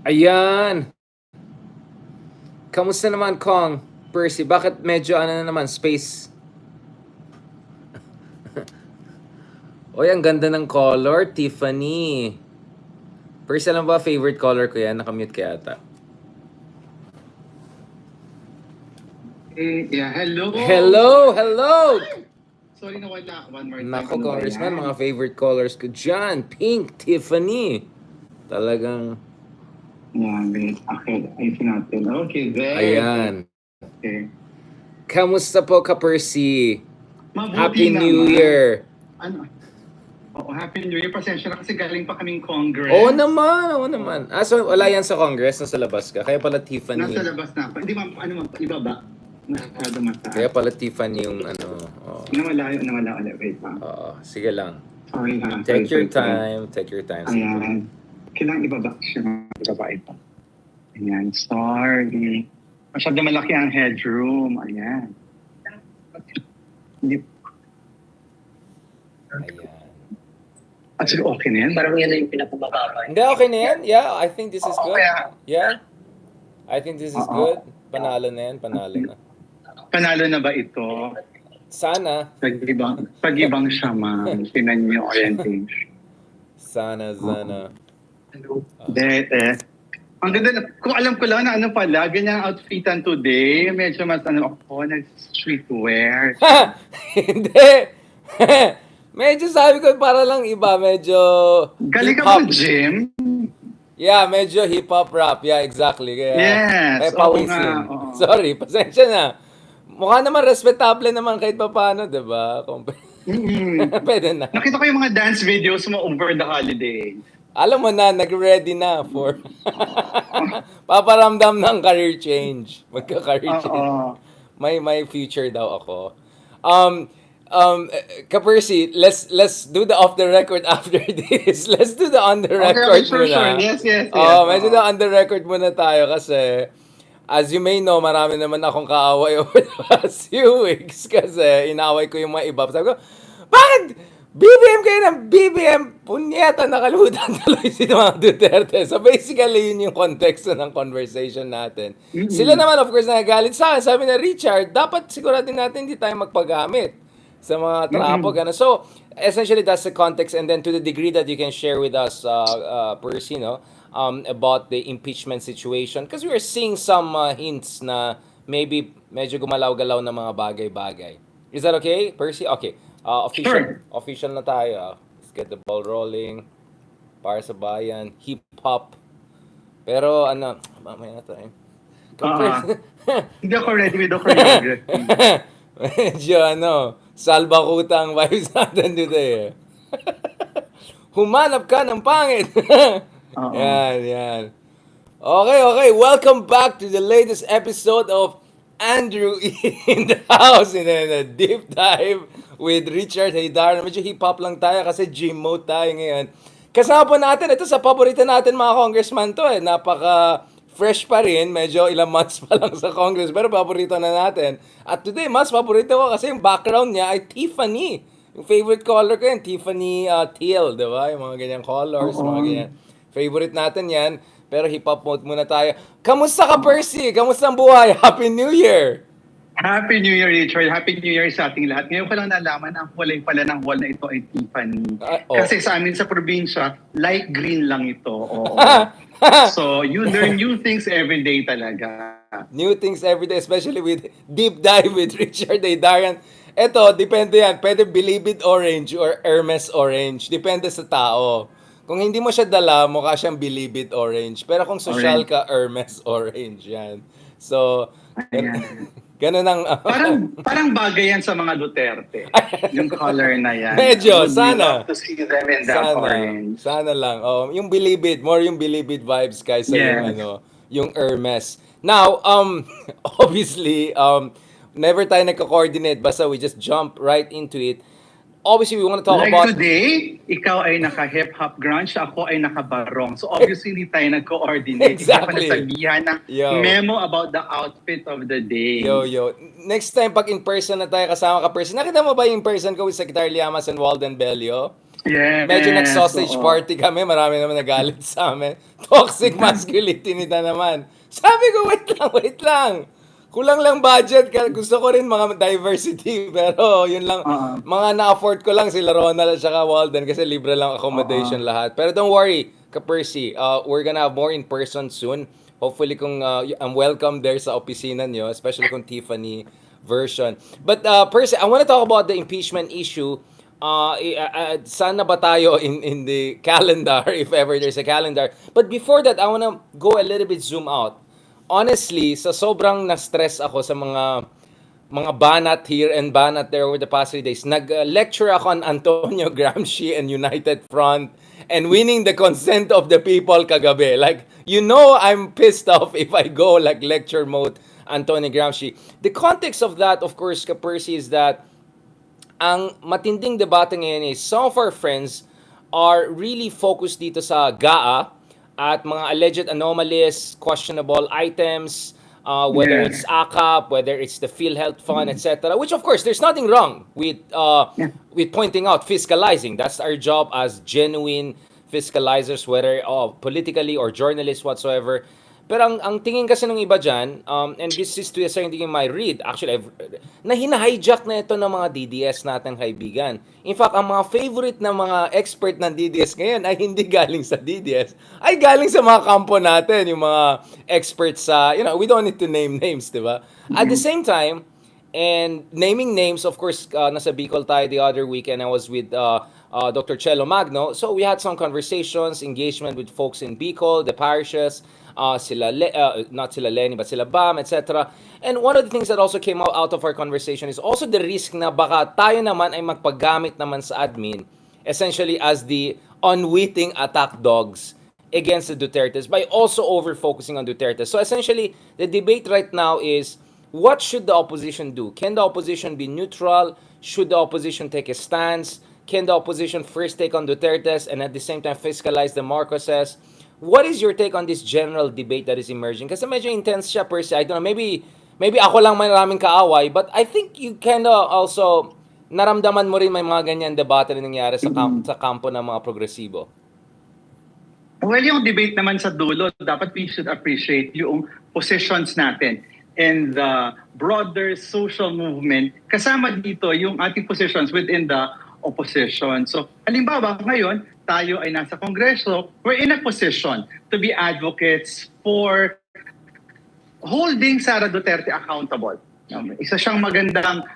Ayan! Kamusta naman, Kong? Percy, bakit medyo ano na naman, space? Oy, ang ganda ng color, Tiffany. Percy, alam ba, favorite color ko yan? Nakamute ka yata. Yeah, hello! Hello! Sorry nawala. One more time. Nako, Ano ba Congressman, yan? mga favorite colors ko dyan. Pink, Tiffany. Talagang, Yan, wait. Okay, ayusin natin. Okay, there. ayan. Okay. Kamusta po ka, Percy? Mabuti Happy naman. New Year! Ano? Oo, Happy New Year. Pasensya na kasi galing pa kaming Congress. Oo naman. So wala yan sa Congress, nasa labas ka. Kaya pala Tiffany. Nasa labas na ako. Hindi ma, ano ma, iba ba? Masyado mataas. Kaya pala Tiffany yung ano. Oh. Nawala ulit. Wait lang. Oo, sige lang. Sorry lang. Take your Sorry. time. Take your time. Ayan. Kailangan ibaba siya. Ibaba ito. Ayan. Sorry. Masyado malaki ang headroom. Ayan. Hindi. Ayan. Actually, okay na yan. Parang yan na yung pinapababa. Hindi, okay na yan. Yeah, I think this is Oo, good. kaya- Yeah. I think this is Oo. good. Panalo na yan, panalo na. Panalo na ba ito? Sana. Pag-ibang siya, ma'am. Tinan niyo orientation. Sana. Dete. Ang ganda na. Kung alam ko lang na ano pala, ganyan ang outfitan today. Medyo mas ako, nag-streetwear. Ha! Hindi! Medyo sabi ko para lang iba, medyo Galing ka hip-hop. sa gym? Yeah, medyo hip-hop rap. Yeah, exactly. Kaya, Yes, oo pawisin. nga, oo. Sorry, pasensya na. Mukha naman respectable naman kahit pa paano, di ba? Pwede na. Nakita ko yung mga dance videos mo over the holiday. Alam mo na, nag-ready na for paparamdam ng career change. Magka-career change. Oo. May future daw ako. Ka-Percy, let's do the off the record after this. Let's do the on the record sure. muna. Yes. Medyo na on the record muna tayo kasi as you may know, marami naman akong kaaway over the past few weeks kasi inaway ko yung mga iba. Sabi ko, bakit? BBM kayo ng BBM! Punyeta, nakalimutan tuloy si mga Duterte. So basically, yun yung konteksto ng conversation natin. Sila naman, of course, nagagalit sa akin. Sabi na, Richard, dapat siguratin natin hindi tayo magpagamit sa mga trapo. Gana. So, essentially, that's the context. And then to the degree that you can share with us, Percy, no, about the impeachment situation. Because we are seeing some hints na maybe medyo gumalaw-galaw na mga bagay-bagay. Is that okay, Percy? Okay. Official na tayo. Let's get the ball rolling. Para sa bayan. Hip-hop. Pero ano, mamaya na tayo. Hindi ako ready with the choreography. Medyo salbakutang vibes natin dito eh. Humanap ka ng pangit. Yan. Okay. Welcome back to the latest episode of Andrew in the house in a deep dive with Richard Haydar. Medyo hip-hop lang tayo kasi gym mode tayo ngayon. Kasama po natin, ito sa paborito natin mga congressman to eh. Napaka-fresh pa rin, medyo ilang months pa lang sa Congress, pero paborito na natin. At today, mas paborito ko kasi yung background niya ay Tiffany. Yung favorite color ko yan, Tiffany teal, di ba? Yung mga ganyang colors, mga ganyan. Favorite natin yan. Pero hip-hop mode muna tayo. Kamusta ka, Percy? Kamusta ang buhay? Happy New Year! Happy New Year, Richard. Happy New Year sa ating lahat. Ngayon ko lang nalaman, ang kulay pala ng wall na ito ay Tiffany. Kasi sa amin sa probinsya, light green lang ito. Oo. So, you learn new things every day talaga. New things every day, especially with Deep Dive with Richard Haydarian. Ito, depende yan. Pwede Bilibid Orange or Hermes Orange. Depende sa tao. Kung hindi mo siya dala, mukha siyang Bilibid Orange. Pero kung social ka, Hermes Orange. Yan. So, ganun ang... parang bagay yan sa mga Duterte. Yung color na yan. Medyo, sana. To see them in that orange. Sana lang. Yung Bilibid, more yung Bilibid vibes kaysa yung Hermes. Now, obviously, never tayo nagka-coordinate. Basta we just jump right into it. Obviously, we want to talk about... Like today, ikaw ay naka-hip-hop grunge, ako ay naka-barong. So obviously, hindi tayo nag-coordinate. Exactly. Hindi pa nasabihan ng memo about the outfit of the day. Yo. Next time, pag in-person na tayo kasama ka person, nakita mo ba yung in-person ko with Secretary Llamas and Walden Bello? Medyo Yes, nag-sausage oo. party kami, marami naman nagalit sa amin. Toxic masculinity na naman. Sabi ko, wait lang. Kulang lang budget, gusto ko rin mga diversity, pero yun lang, Oo. mga na-afford ko lang sila Ronald at saka Walden kasi libre lang accommodation Oo. lahat. Pero don't worry, Ka-Percy, we're gonna have more in person soon. Hopefully kung I'm welcome there sa opisina nyo, especially kung Tiffany version. But Percy, I want to talk about the impeachment issue. Sana ba tayo in the calendar if ever there's a calendar. But before that, I want to go a little bit zoom out. Honestly, sa sobrang na-stress ako sa mga banat here and banat there over the past 3 days, nag-lecture ako on Antonio Gramsci and United Front and winning the consent of the people kagabi. Like, I'm pissed off if I go like lecture mode Antonio Gramsci. The context of that, of course, Percy, is that ang matinding debate ngayon is some of our friends are really focused dito sa GAA at mga alleged anomalies, questionable items, whether Yeah. it's AKAP, whether it's the PhilHealth Fund, etc. Which of course, there's nothing wrong Yeah. with pointing out, fiscalizing. That's our job as genuine fiscalizers, whether politically or journalists whatsoever. Pero ang tingin kasi ng iba dyan, and this is to a certain degree my read, actually, na hina-hijack na ito ng mga DDS nating kaibigan. In fact, ang mga favorite na mga expert ng DDS ngayon ay hindi galing sa DDS, ay galing sa mga kampo natin, yung mga experts sa, we don't need to name names, di ba? At the same time, and naming names, of course, nasa Bicol tayo the other weekend, I was with Dr. Chelo Magno. So we had some conversations, engagement with folks in Bicol, the parishes, not sila Lenny, but sila Bam, etc. And one of the things that also came out of our conversation is also the risk na baka tayo naman ay magpaggamit naman sa admin, essentially as the unwitting attack dogs against the Dutertes by also over-focusing on Duterte. So essentially, the debate right now is, what should the opposition do? Can the opposition be neutral? Should the opposition take a stance? Can the opposition first take on Duterte's and at the same time fiscalize the Marcoses? What is your take on this general debate that is emerging? Kasi medyo intense siya per se. I don't know, maybe ako lang maraming kaaway, but I think you kind of also naramdaman mo rin may mga ganyan debate na nangyari sa kampo ng mga progresibo. Well, yung debate naman sa dulo, dapat we should appreciate yung positions natin in the broader social movement. Kasama dito yung ating positions within the opposition. So, halimbawa, ngayon, tayo ay nasa Congressional, we're in a position to be advocates for holding Sara Duterte accountable. Isa siyang magandang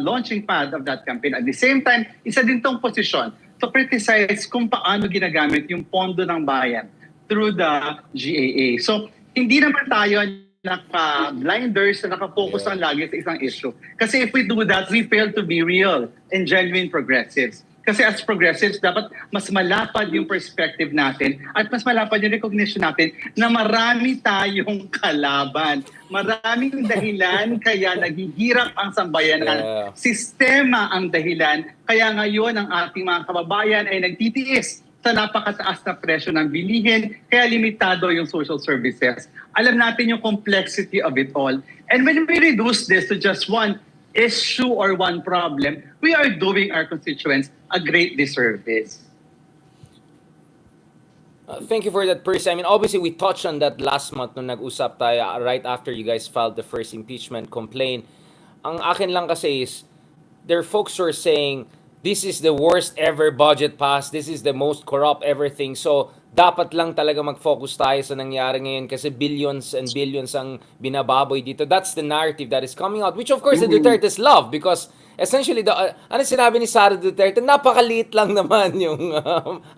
launching pad of that campaign. At the same time, isa din tong posisyon to criticize kung paano ginagamit yung pondo ng bayan through the GAA. So, hindi naman tayo naka-blinders na nakafocus lang lagi sa isang issue. Kasi if we do that, we fail to be real and genuine progressives. Kasi as progressives, dapat mas malapad yung perspective natin at mas malapad yung recognition natin na marami tayong kalaban. Maraming dahilan kaya naghihirap ang sambayanan. Yeah. Sistema ang dahilan. Kaya ngayon ang ating mga kababayan ay nagtitiis sa napakataas na presyo ng bilihin, kaya limitado yung social services. Alam natin yung complexity of it all. And when we reduce this to just one issue or one problem, we are doing our constituents a great disservice. Thank you for that, Percy. I mean, obviously, we touched on that last month nung nag-usap tayo right after you guys filed the first impeachment complaint. Ang akin lang kasi is, there are folks who are saying, this is the worst ever budget pass, this is the most corrupt everything. So, dapat lang talaga mag-focus tayo sa nangyari ngayon kasi billions and billions ang binababoy dito. That's the narrative that is coming out, which of course the Dutertes love because essentially, ano sinabi ni Sara Duterte, napakaliit lang naman yung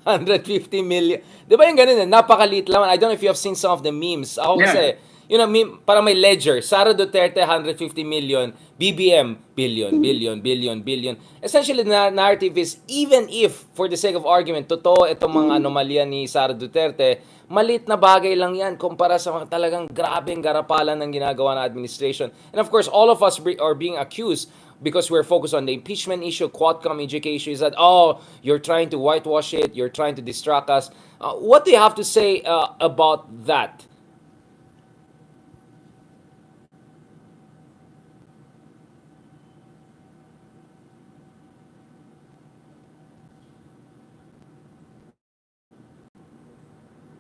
150 million. Di ba yung ganun? Napakaliit lang. I don't know if you have seen some of the memes. Ako kasi, meme, parang may ledger. Sara Duterte, 150 million. BBM, billion. Essentially, the narrative is, even if, for the sake of argument, totoo itong mga anomalya ni Sara Duterte, maliit na bagay lang yan kumpara sa mga talagang grabeng garapalan ng ginagawa ng administration. And of course, all of us are being accused because we're focused on the impeachment issue, Quadcom education, is that, you're trying to whitewash it, you're trying to distract us. What do you have to say about that?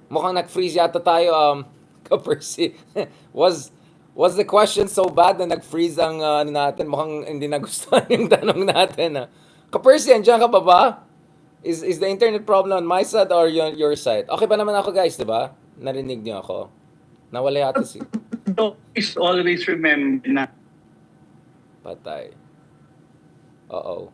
Mukhang nag-freeze yata tayo, Kapersi. was was the question so bad na nag-freeze ang ano natin? Mukhang hindi nagustuhan yung tanong natin. Kapersi, andiyan ka ba ba? Is the internet problem on my side or your side? Okay pa naman ako, guys, di ba? Narinig niyo ako. Nawala yata si Please always remember na Patay. Oo.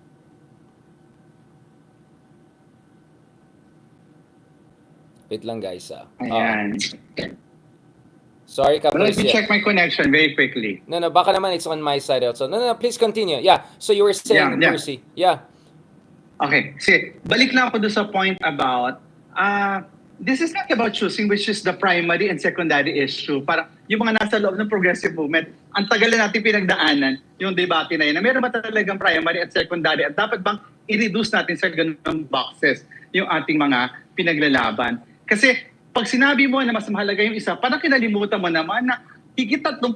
Wait lang, guys, ayan. Sorry, But let me Kapersi. check my connection very quickly. No, baka naman it's on my side also. No, please continue. Yeah, so you were saying, Yeah. Percy. Yeah. Okay, sige. Balik lang ako doon sa point about, this is not about choosing which is the primary and secondary issue. Para yung mga nasa loob ng progressive movement, ang tagal na natin pinagdaanan yung debate na yun. Na meron ba talagang primary at secondary? At dapat bang i-reduce natin sa ganung boxes yung ating mga pinaglalaban? Kasi pag sinabi mo na mas mahalaga yung isa, parang kinalimutan mo naman na higit 30,000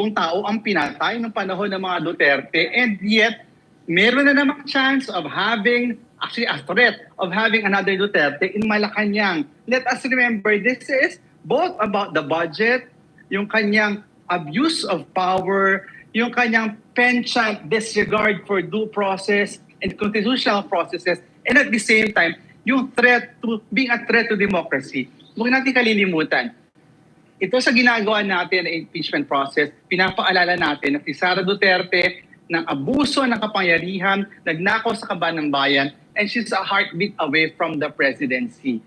tao ang pinatay ng panahon ng mga Duterte, and yet meron na namang chance of having, actually a threat of having another Duterte in Malacanang. Let us remember, this is both about the budget, yung kanyang abuse of power, yung kanyang penchant disregard for due process and constitutional processes, and at the same time, yung threat to being a threat to democracy. Huwag natin kalilimutan. Ito sa ginagawa natin na impeachment process, pinapaalala natin na si Sara Duterte ng abuso ng kapangyarihan, nagnakaw sa kaban ng bayan, and she's a heartbeat away from the presidency.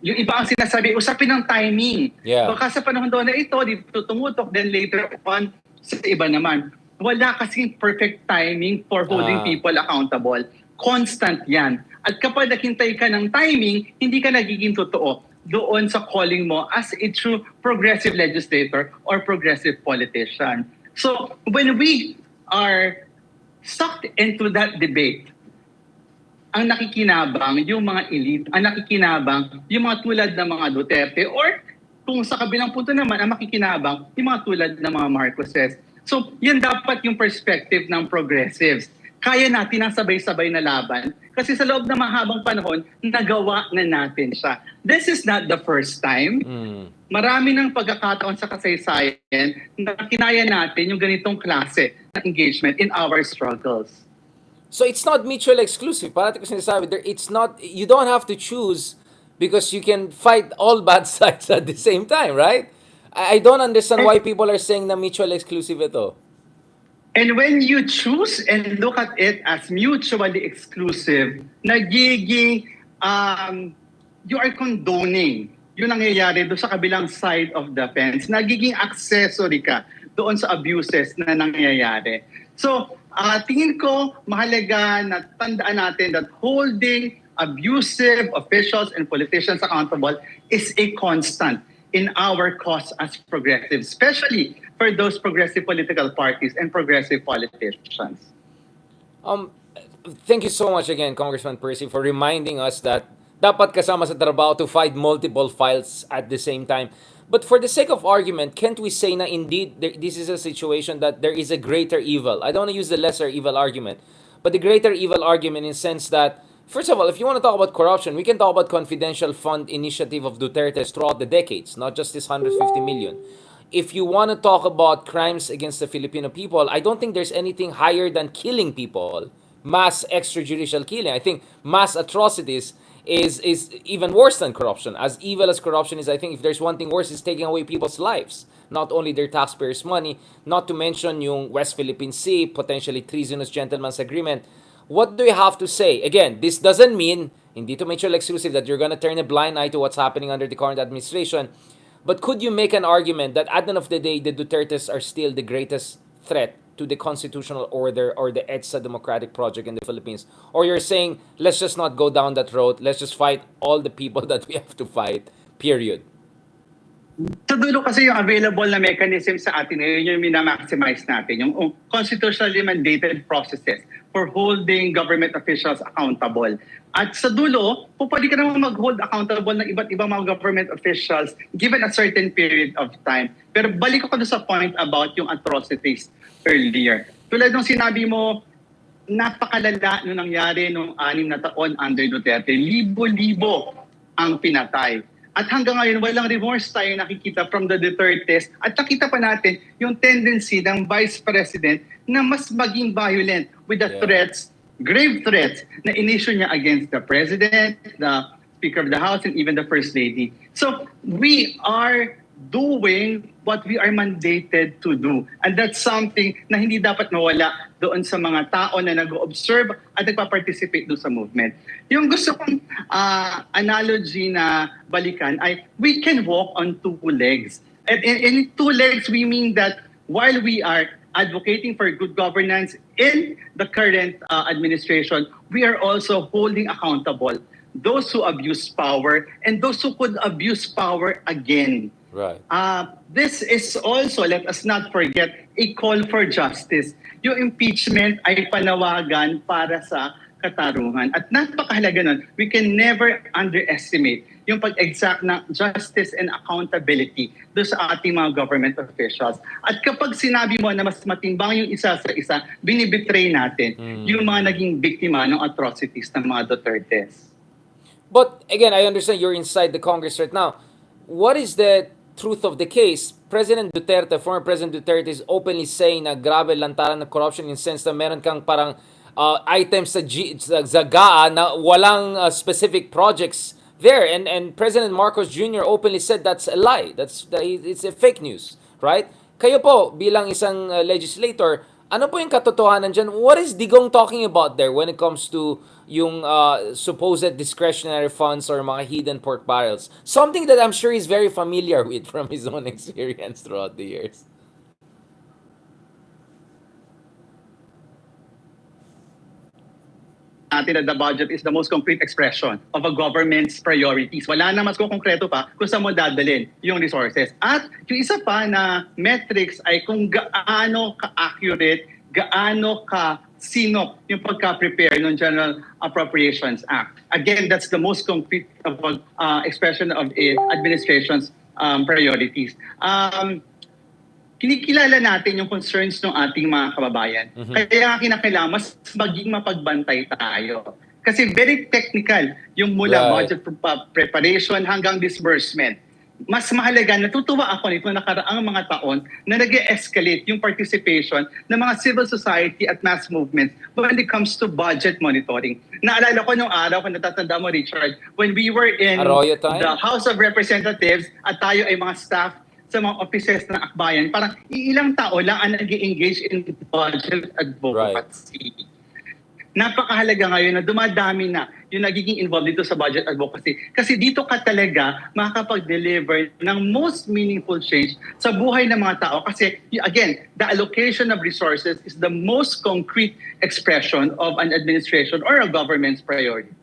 Yung iba ang sinasabi, usapin ng timing. Yeah. Baka sa panahon doon na ito, dito tumutok, then later on, sa iba naman. Wala kasing perfect timing for holding people accountable. Constant yan. At kapag naghintay ka ng timing, hindi ka nagiging totoo doon sa calling mo as a true progressive legislator or progressive politician. So when we are sucked into that debate, ang nakikinabang yung mga elite, ang nakikinabang yung mga tulad ng mga Duterte, or kung sa kabilang punto naman, ang makikinabang yung mga tulad ng mga Marcoses. So yan dapat yung perspective ng progressives. Kaya natin ang sabay-sabay na laban kasi sa loob ng mahabang panahon, nagawa na natin siya. This is not the first time. Marami ng pagkakataon sa kasaysayan na kinaya natin yung ganitong klase ng engagement in our struggles. So it's not mutually exclusive. Parati ko sinasabi, it's not, you don't have to choose because you can fight all bad sides at the same time, right? I don't understand why people are saying na mutually exclusive ito. And when you choose and look at it as mutually exclusive, nagiging, you are condoning yung nangyayari doon sa kabilang side of the fence. Nagiging accessory ka doon sa abuses na nangyayari. So, tingin ko mahalaga na tandaan natin that holding abusive officials and politicians accountable is a constant in our cause as progressives, especially for those progressive political parties and progressive politicians. Thank you so much again, Congressman Percy, for reminding us that dapat kasama sa trabaho to fight multiple files at the same time. But for the sake of argument, can't we say na indeed this is a situation that there is a greater evil? I don't want to use the lesser evil argument, but the greater evil argument in the sense that, first of all, if you want to talk about corruption, we can talk about confidential fund initiative of Duterte throughout the decades, not just this 150 million. If you want to talk about crimes against the Filipino people, I don't think there's anything higher than killing people, mass extrajudicial killing. I think mass atrocities is even worse than corruption. As evil as corruption is, I think if there's one thing worse, is taking away people's lives, not only their taxpayers' money, not to mention yung West Philippine Sea, potentially treasonous gentleman's agreement. What do you have to say? Again, this doesn't mean, hindi to mutually exclusive, that you're gonna turn a blind eye to what's happening under the current administration. But could you make an argument that at the end of the day, the Dutertes are still the greatest threat to the constitutional order or the EDSA democratic project in the Philippines? Or you're saying, let's just not go down that road, let's just fight all the people that we have to fight, period? Sa dulo kasi yung available na mechanism sa atin, yun yung minamaximize natin, yung constitutionally mandated processes for holding government officials accountable. At sa dulo, pwede ka naman mag-hold accountable ng iba't ibang mga government officials given a certain period of time. Pero balik ako sa point about yung atrocities earlier. Tulad nung sinabi mo, napakalala nung nangyari nung 6 na taon under Duterte. Libo-libo ang pinatay. At hanggang ngayon, walang remorse tayo nakikita from the Dutertes. At nakita pa natin yung tendency ng Vice President na mas maging violent with the threats, grave threats, na inisyu niya against the President, the Speaker of the House, and even the First Lady. So we are doing what we are mandated to do. And that's something na hindi dapat mawala doon sa mga tao na nag-observe at nagpa-participate doon sa movement. Yung gusto kong analogy na balikan ay we can walk on two legs. And in two legs, we mean that while we are advocating for good governance in the current administration, we are also holding accountable those who abuse power and those who could abuse power again. Right. This is also, let us not forget, a call for justice. Yung impeachment ay panawagan para sa katarungan. At napakahalaga nun, we can never underestimate yung pag-exact ng justice and accountability doon sa ating mga government officials. At kapag sinabi mo na mas matimbang yung isa sa isa, binibetray natin yung mga naging biktima ng atrocities ng mga Dutertes. But again, I understand you're inside the Congress right now. What is the truth of the case? President Duterte, former President Duterte is openly saying na grabe lantaran ng corruption in sense na meron kang parang items sa GAA na walang specific projects there. And President Marcos Jr. openly said that's a lie. It's a fake news, right? Kayo po, bilang isang legislator, ano po yung katotohanan dyan? What is Digong talking about there when it comes to yung supposed discretionary funds or mga hidden pork barrels? Something that I'm sure he's very familiar with from his own experience throughout the years. Natin that the budget is the most concrete expression of a government's priorities. Wala na mas konkreto pa kung saan mo dadalhin yung resources. At yung isa pa na metrics ay kung gaano ka-accurate, gaano ka-sinop yung pagka-prepare ng General Appropriations Act. Again, that's the most concrete expression of a administration's priorities. Kinikilala natin yung concerns ng ating mga kababayan. Kaya kinakailangan mas maging mapagbantay tayo. Kasi very technical yung mula budget preparation hanggang disbursement. Mas mahalaga, natutuwa ako nito nakaraang mga taon na nag-escalate yung participation ng mga civil society at mass movements when it comes to budget monitoring. Naalala ko nung araw, kung natatanda mo Richard, when we were in the House of Representatives at tayo ay mga staff sa mga offices ng akbayan, parang ilang tao lang ang nag-engage in budget advocacy. Right. Napakahalaga ngayon na dumadami na yung nagiging involved dito sa budget advocacy. Kasi dito ka talaga makakapag-deliver ng most meaningful change sa buhay ng mga tao. Kasi again, the allocation of resources is the most concrete expression of an administration or a government's priorities.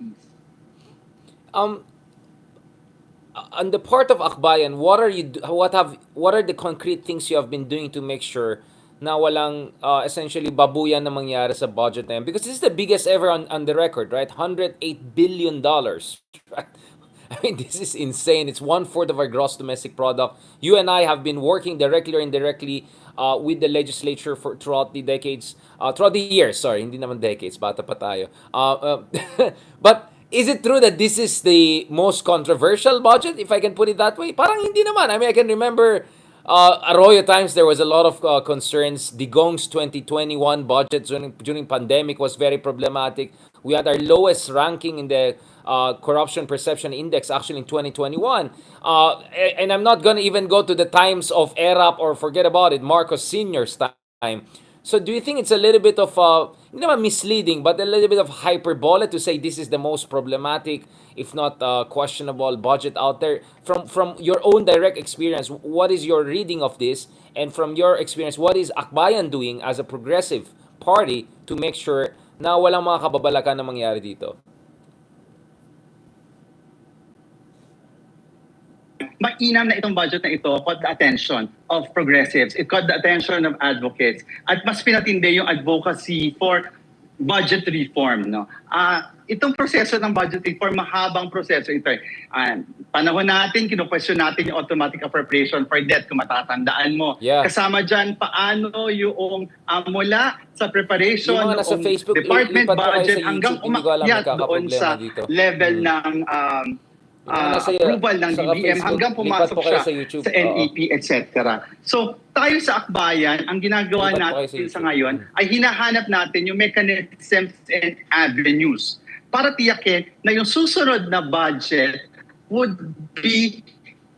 On the part of Akbayan, what are the concrete things you have been doing to make sure na walang essentially babuyan na mangyari sa budget na yan? Because this is the biggest ever on the record, right? $108 billion. Right? I mean, this is insane. It's 1/4 of our gross domestic product. You and I have been working directly or indirectly with the legislature throughout the decades, throughout the years. Sorry, hindi naman decades, bata pa tayo. But is it true that this is the most controversial budget, if I can put it that way? Parang hindi naman. I mean, I can remember Arroyo times there was a lot of concerns. Digong's 2021 budget during pandemic was very problematic. We had our lowest ranking in the corruption perception index actually in 2021. And I'm not gonna even go to the times of ERAP or forget about it, Marcos Sr.'s time. So do you think it's a little bit of, hindi naman misleading, but a little bit of hyperbole to say this is the most problematic, if not questionable budget out there? From your own direct experience, what is your reading of this? And from your experience, what is Akbayan doing as a progressive party to make sure na walang mga kababalakan na mangyari dito? Mainam na itong budget na ito caught the attention of progressives. It caught the attention of advocates. At mas pinatindi yung advocacy for budget reform. No? Itong proseso ng budget reform, mahabang proseso ito. Panahon natin, kinupwestiyon natin yung automatic appropriation for debt, kung matatandaan mo. Yeah. Kasama dyan, paano yung mula sa preparation yung ng Facebook, department budget hanggang umakyat doon sa level ng approval ng sa DBM Facebook, hanggang lipat pumasok po kayo siya sa YouTube. sa NEP, etc. So, tayo sa akbayan, ang ginagawa Lipat po kayo sa natin sa YouTube. ngayon ay hinahanap natin yung mechanisms and avenues para tiyakin na yung susunod na budget would be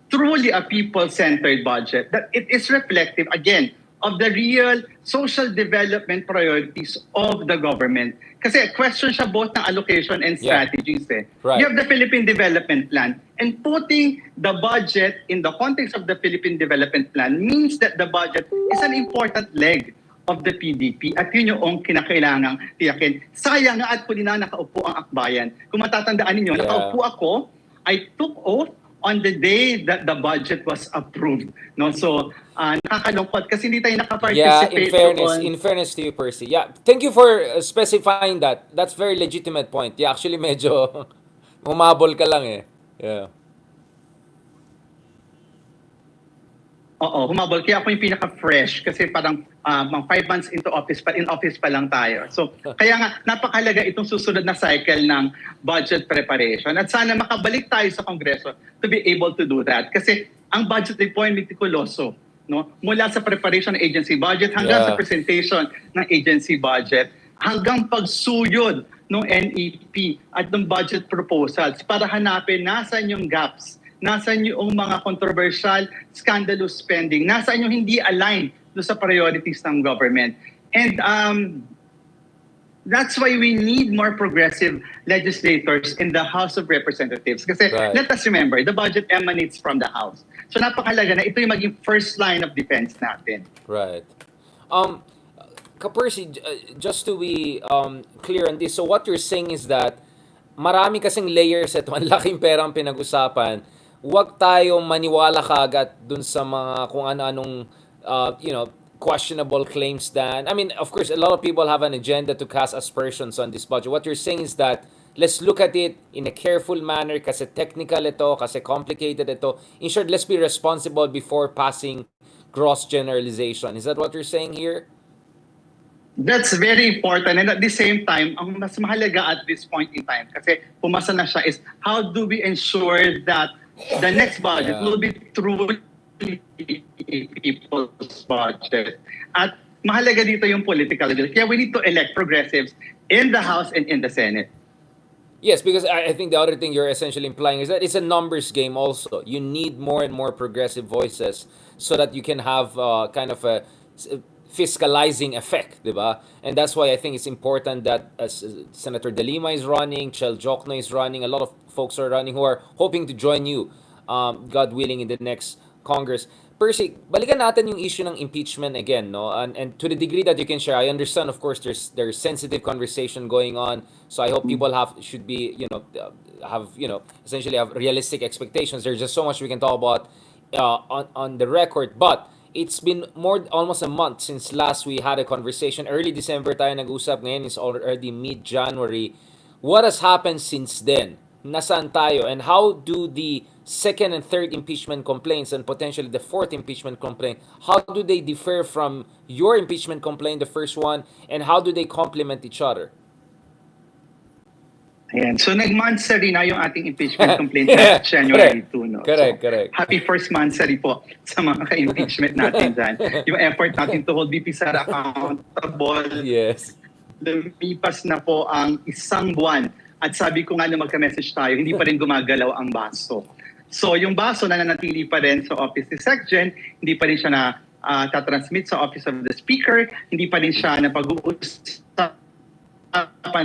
truly a people-centered budget. That it is reflective, again, of the real social development priorities of the government. Kasi question siya both ng allocation and strategies. Right. You have the Philippine Development Plan, and putting the budget in the context of the Philippine Development Plan means that the budget is an important leg of the PDP at yun yung kinakailangang tiyakin. Sayang nga at huli na nakaupo ang akbayan. Kung matatandaan ninyo, nakaupo ako, I took oath on the day that the budget was approved. No, so nakakalungkot kasi hindi tayo nakaparticipate. In fairness to you, Percy. Yeah, thank you for specifying that. That's very legitimate point. Yeah, actually medyo humabol ka lang eh. Yeah. Oo, humabol. Kaya ako yung pinaka-fresh kasi parang 5 months in office pa lang tayo. So, kaya nga, napakalaga itong susunod na cycle ng budget preparation. At sana makabalik tayo sa Kongreso to be able to do that. Kasi ang budget reform mitikuloso, no? Mula sa preparation ng agency budget hanggang sa presentation ng agency budget, hanggang pagsuyod ng NEP at ng budget proposals para hanapin nasan yung gaps, nasaan yung mga controversial, scandalous spending, nasaan yung hindi aligned do sa priorities ng government. And that's why we need more progressive legislators in the House of Representatives. Kasi let us remember, the budget emanates from the House. So napakalaga na ito yung maging first line of defense natin. Right. Ka-Percy, just to be clear on this, so what you're saying is that marami kasing layers at malaking perang pinag-usapan. Huwag tayong maniwala kaagad dun sa mga kung ano-anong questionable claims that, I mean, of course, a lot of people have an agenda to cast aspersions on this budget. What you're saying is that let's look at it in a careful manner kasi technical ito, kasi complicated ito. In short, let's be responsible before passing gross generalization. Is that what you're saying here? That's very important. And at the same time, ang mas mahalaga at this point in time, kasi pumasa na siya, is how do we ensure that the next budget will be truly a people's budget. At mahalaga dito yung political will. Kaya we need to elect progressives in the House and in the Senate. Yes, because I think the other thing you're essentially implying is that it's a numbers game also. You need more and more progressive voices so that you can have kind of a fiscalizing effect, diba? And that's why I think it's important that Senator De Lima is running, Chel Jokno is running, a lot of folks are running who are hoping to join you, God willing, in the next Congress. Percy, balikan natin yung issue ng impeachment again, no? And to the degree that you can share, I understand, of course, there's sensitive conversation going on. So I hope people should be, essentially have realistic expectations. There's just so much we can talk about on the record, but it's been almost a month since last we had a conversation. Early December tayo nag-usap, ngayon is already mid-January. What has happened since then? Nasaan tayo? And how do the second and third impeachment complaints and potentially the fourth impeachment complaint, how do they differ from your impeachment complaint, the first one, and how do they complement each other? Ayan. So nag-monthsary na yung ating impeachment complaint last January 2. No? Correct. Happy first monthsary po sa mga ka-impeachment natin dyan. Yung effort natin to hold VP Sara accountable. Yes. Lumipas na po ang isang buwan. At sabi ko nga na magka-message tayo, hindi pa rin gumagalaw ang baso. So yung baso nananatili pa rin sa Office ni SecGen, hindi pa rin siya na tatransmit sa Office of the Speaker, hindi pa rin siya na pag-uusapan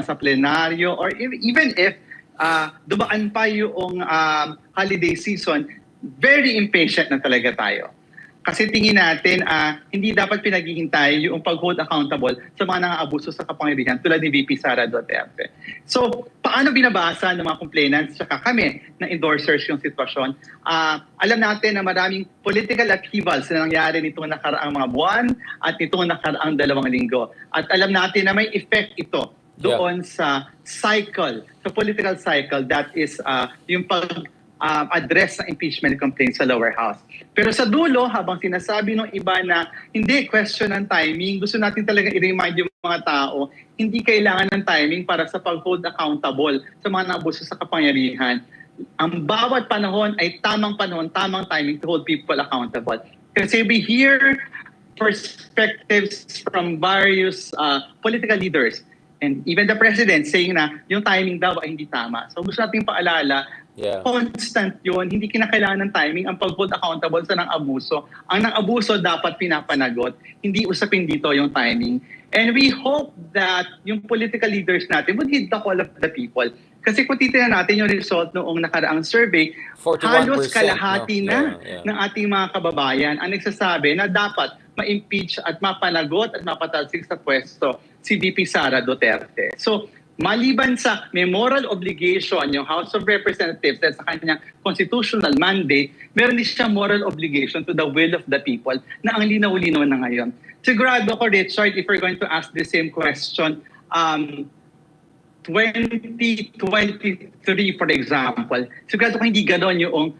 sa plenaryo, or even if dumaan pa yung holiday season, very impatient na talaga tayo. Kasi tingin natin, hindi dapat pinaghihintay yung pag-hold accountable sa mga nang-aabuso sa kapangyarihan tulad ni VP Sara Duterte. So, paano binabasa ng mga complainants tsaka kami na endorsers yung sitwasyon? Alam natin na maraming political upheavals na nangyari nitong nakaraang mga buwan at nitong nakaraang 2 linggo. At alam natin na may effect ito doon sa cycle, sa political cycle, that is yung address ng impeachment complaint sa lower house. Pero sa dulo, habang sinasabi ng iba na hindi question ng timing, gusto natin talaga i-remind yung mga tao, hindi kailangan ng timing para sa pag-hold accountable sa mga naabuso sa kapangyarihan. ang bawat panahon ay tamang panahon, tamang timing to hold people accountable. Kasi we hear perspectives from various political leaders and even the president saying na yung timing daw ay hindi tama. So gusto natin paalala, constant yun, hindi kinakailangan ng timing ang pag-hold accountable sa nang-abuso. Ang nang-abuso dapat pinapanagot, hindi usapin dito yung timing. And we hope that yung political leaders natin would heed the call of the people. Kasi kung titignan natin yung result noong nakaraang survey, 41%, halos kalahati no? ng ating mga kababayan ang nagsasabi na dapat ma-impeach at mapanagot at mapatalsik sa pwesto si VP Sara Duterte. So, maliban sa may moral obligation yung House of Representatives at sa kanyang constitutional mandate, meron din siyang moral obligation to the will of the people na ang linaw-linaw na ngayon. Sigurado ko, Richard, if we're going to ask the same question, 2023, for example, sigurado ko hindi gano'n yung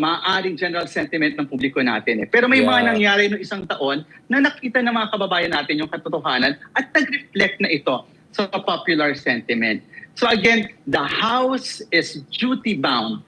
maaaring general sentiment ng publiko natin. Pero may mga nangyari noong isang taon na nakita ng mga kababayan natin yung katotohanan at nag-reflect na ito sa popular sentiment. So again, the House is duty-bound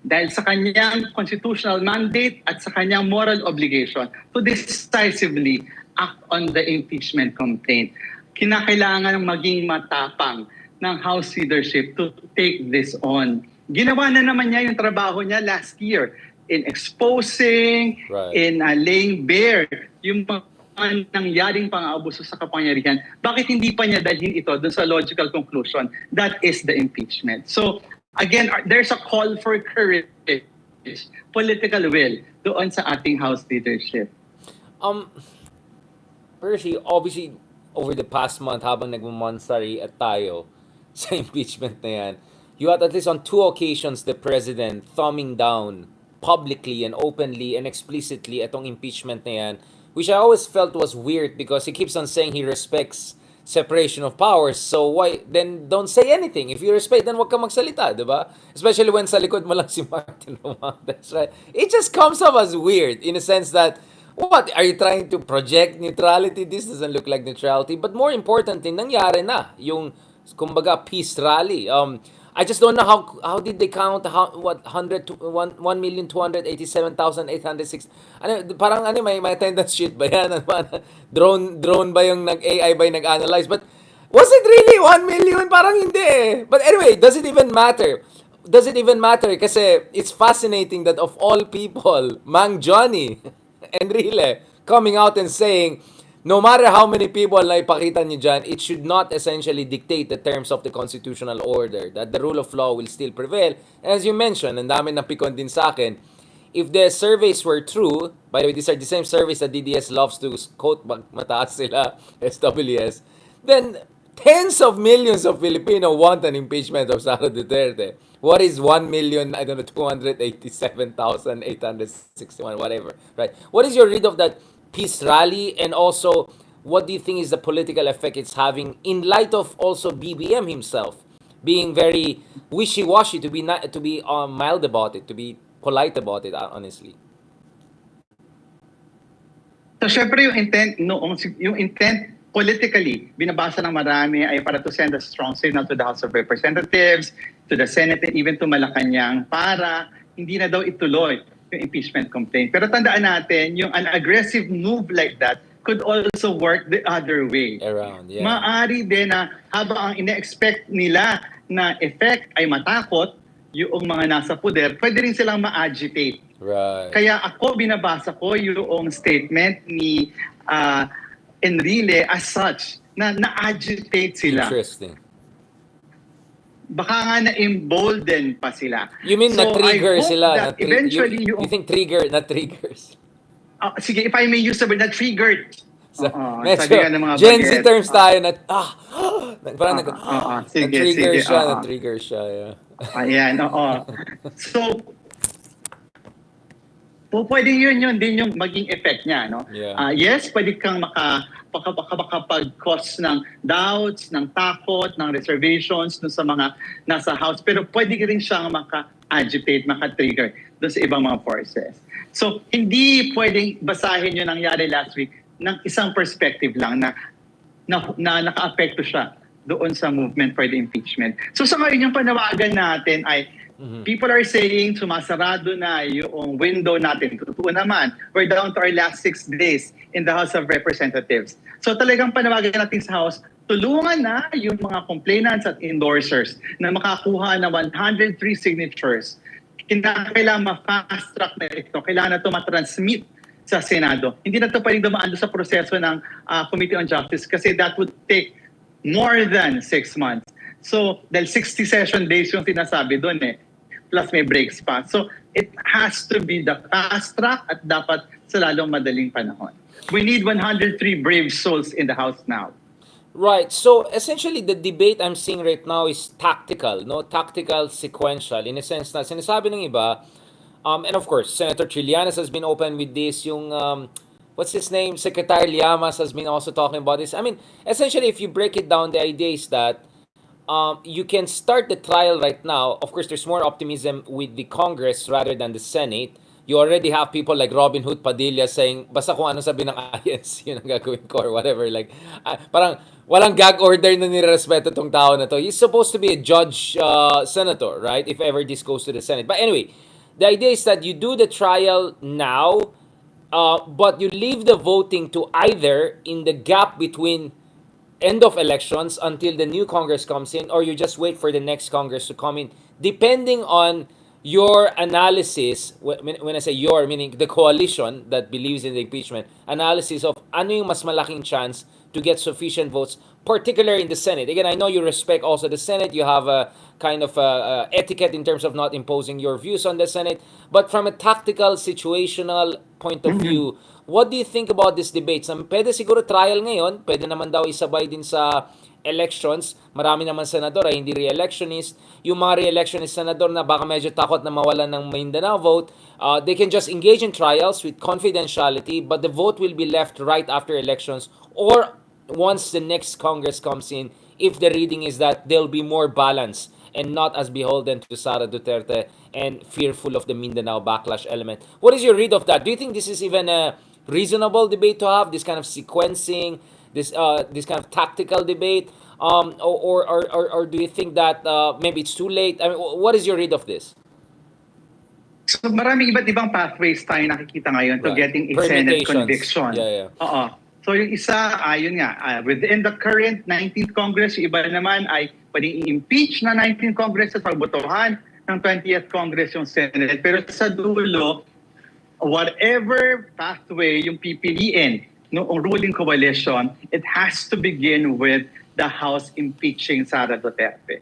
dahil sa kanyang constitutional mandate at sa kanyang moral obligation to decisively act on the impeachment complaint. Kinakailangan maging matapang ng House leadership to take this on. Ginawa na naman niya yung trabaho niya last year in exposing, in laying bare yung mga nangyaring pang-aabuso sa kapangyarihan. Bakit hindi pa niya dalhin ito dun sa logical conclusion? That is the impeachment. So, again, there's a call for courage, political will doon sa ating House leadership. Percy, obviously, over the past month, habang nagmamansari at tayo sa impeachment na yan, you had at least on 2 occasions the President thumbing down publicly and openly and explicitly itong impeachment na yan, which I always felt was weird because he keeps on saying he respects separation of powers. So why then don't say anything? If you respect, then wag ka magsalita, di ba? Especially when sa likod mo lang si Martin Romualdez, right? It just comes off as weird in a sense that, what? Are you trying to project neutrality? This doesn't look like neutrality. But more importantly, nangyari na yung, kumbaga, peace rally. I just don't know how did they count what 1,287,806 parang may attendance sheet ba yan? drone ba yung AI ba yung nag-analyze? But was it really 1 million? Parang hindi eh. But anyway, does it even matter? Does it even matter? Kasi it's fascinating that of all people, Mang Johnny Enrile coming out and saying, no matter how many people na ipakita niyo dyan, it should not essentially dictate the terms of the constitutional order, that the rule of law will still prevail. And as you mentioned, ang dami na pikon din sa akin, if the surveys were true, by the way, these are the same surveys that DDS loves to quote, mataas sila, SWS, then tens of millions of Filipino want an impeachment of Sara Duterte. What is 1,287,861, whatever, right? What is your read of that peace rally, and also what do you think is the political effect it's having in light of also BBM himself being very wishy-washy, to be mild about it, to be polite about it, honestly? So syempre yung intent politically binabasa ng marami ay para to send a strong signal to the House of Representatives, to the Senate, and even to Malacanang para hindi na daw ituloy yung impeachment complaint. Pero tandaan natin, yung an aggressive move like that could also work the other way. Around, yeah. Maari din na habang ang ine-expect nila na effect ay matakot yung mga nasa poder, pwede rin silang ma-agitate. Right. Kaya ako, binabasa ko yung statement ni Enrile as such, na na-agitate sila. Interesting. Baka nga na-embolden pa sila. You mean So, na-trigger I hope sila? that eventually you think trigger, na-triggers? Sige, if I may use the word, na-triggered. Medyo, sabi nga ng mga Gen Z baget. terms tayo na, parang Sige, na-trigger sige, siya, na-trigger siya. Yeah. Ayan, oo. So, pwede yun din yung maging effect niya, no? Yeah. Yes, pwede kang makapag-cause ng doubts, ng takot, ng reservations dun sa mga nasa house, pero pwede rin siyang maka-agitate, maka-trigger dun sa ibang mga forces. So, hindi pwedeng basahin yung nangyari last week ng isang perspective lang na naka-apekto siya doon sa movement for the impeachment. So sa ngayon, yung panawagan natin ay People are saying sumasarado na yung window natin. Totoo naman, we're down to our last 6 days in the House of Representatives. So talagang panawagan natin sa House, tulungan na yung mga complainants at endorsers na makakuha ng 103 signatures. Kailangan ma-fast track na ito. Kailangan na ito matransmit sa Senado. Hindi na ito pwedeng dumaan sa proseso ng Committee on Justice kasi that would take more than 6 months. So, dahil 60 session days yung sinasabi doon plus may breaks pa. So, it has to be the fast track at dapat sa lalong madaling panahon. We need 103 brave souls in the House now. Right. So essentially, the debate I'm seeing right now is tactical, no? Tactical, sequential. In a sense na sinasabi ng iba, and of course, Senator Trillanes has been open with this. Yung, what's his name? Secretary Llamas has been also talking about this. I mean, essentially, if you break it down, the idea is that you can start the trial right now. Of course, there's more optimism with the Congress rather than the Senate. You already have people like Robin Hood Padilla saying, basta kung ano sabi ng INC, yun ang gagawin ko or whatever. Like, parang walang gag order na nirespeto tong tao na to. He's supposed to be a judge senator, right? If ever this goes to the Senate. But anyway, the idea is that you do the trial now, but you leave the voting to either in the gap between end of elections until the new Congress comes in, or you just wait for the next Congress to come in, depending on your analysis. When I say your, meaning the coalition that believes in the impeachment, analysis of ano yung mas malaking chance to get sufficient votes, particularly in the Senate. Again, I know you respect also the Senate. You have a kind of etiquette in terms of not imposing your views on the Senate. But from a tactical, situational point of view, what do you think about this debate? Pwede siguro trial ngayon, pwede naman daw isabay din sa elections. Marami naman senador ay hindi re-electionist. Yung mga re-electionist senador na baka medyo takot na mawalan ng Mindanao vote, they can just engage in trials with confidentiality, but the vote will be left right after elections or once the next Congress comes in, if the reading is that they'll be more balanced and not as beholden to Sara Duterte and fearful of the Mindanao backlash element. What is your read of that? Do you think this is even a reasonable debate to have, this kind of sequencing, this kind of tactical debate, or do you think that maybe it's too late? I mean, what is your read of this? So maraming iba't ibang pathways tayo nakikita ngayon to getting a Senate conviction. Yeah. Oo. So yung isa, yun nga, within the current 19th Congress, yung iba naman ay pwedeng i-impeach na 19th Congress at pagbotohan ng 20th Congress yung Senate. Pero sa dulo, whatever pathway yung pipiliin noong ruling coalition, it has to begin with the House impeaching Sara Duterte.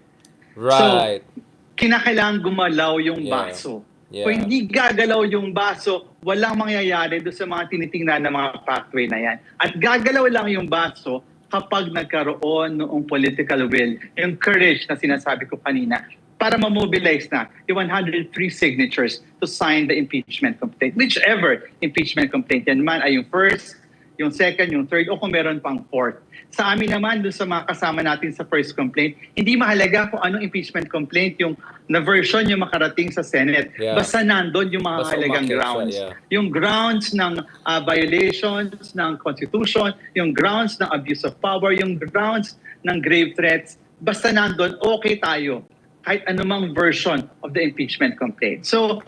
Right. So, kinakailangan gumalaw yung baso. Yeah. Kung hindi gagalaw yung baso, walang mangyayari doon sa mga tinitingnan ng mga pathway na yan. At gagalaw lang yung baso kapag nagkaroon noong political will, yung courage na sinasabi ko kanina, para ma-mobilize na yung 103 signatures to sign the impeachment complaint. Whichever impeachment complaint yan man ay yung first, yung second, yung third, o kung meron pang fourth. Sa amin naman, doon sa mga kasama natin sa first complaint, hindi mahalaga kung anong impeachment complaint yung na version yung makarating sa Senate. Yeah. Basta nandun yung mga halagang grounds. Yung grounds ng violations ng Constitution, yung grounds ng abuse of power, yung grounds ng grave threats. Basta nandun, okay tayo. Kahit anumang version of the impeachment complaint. So,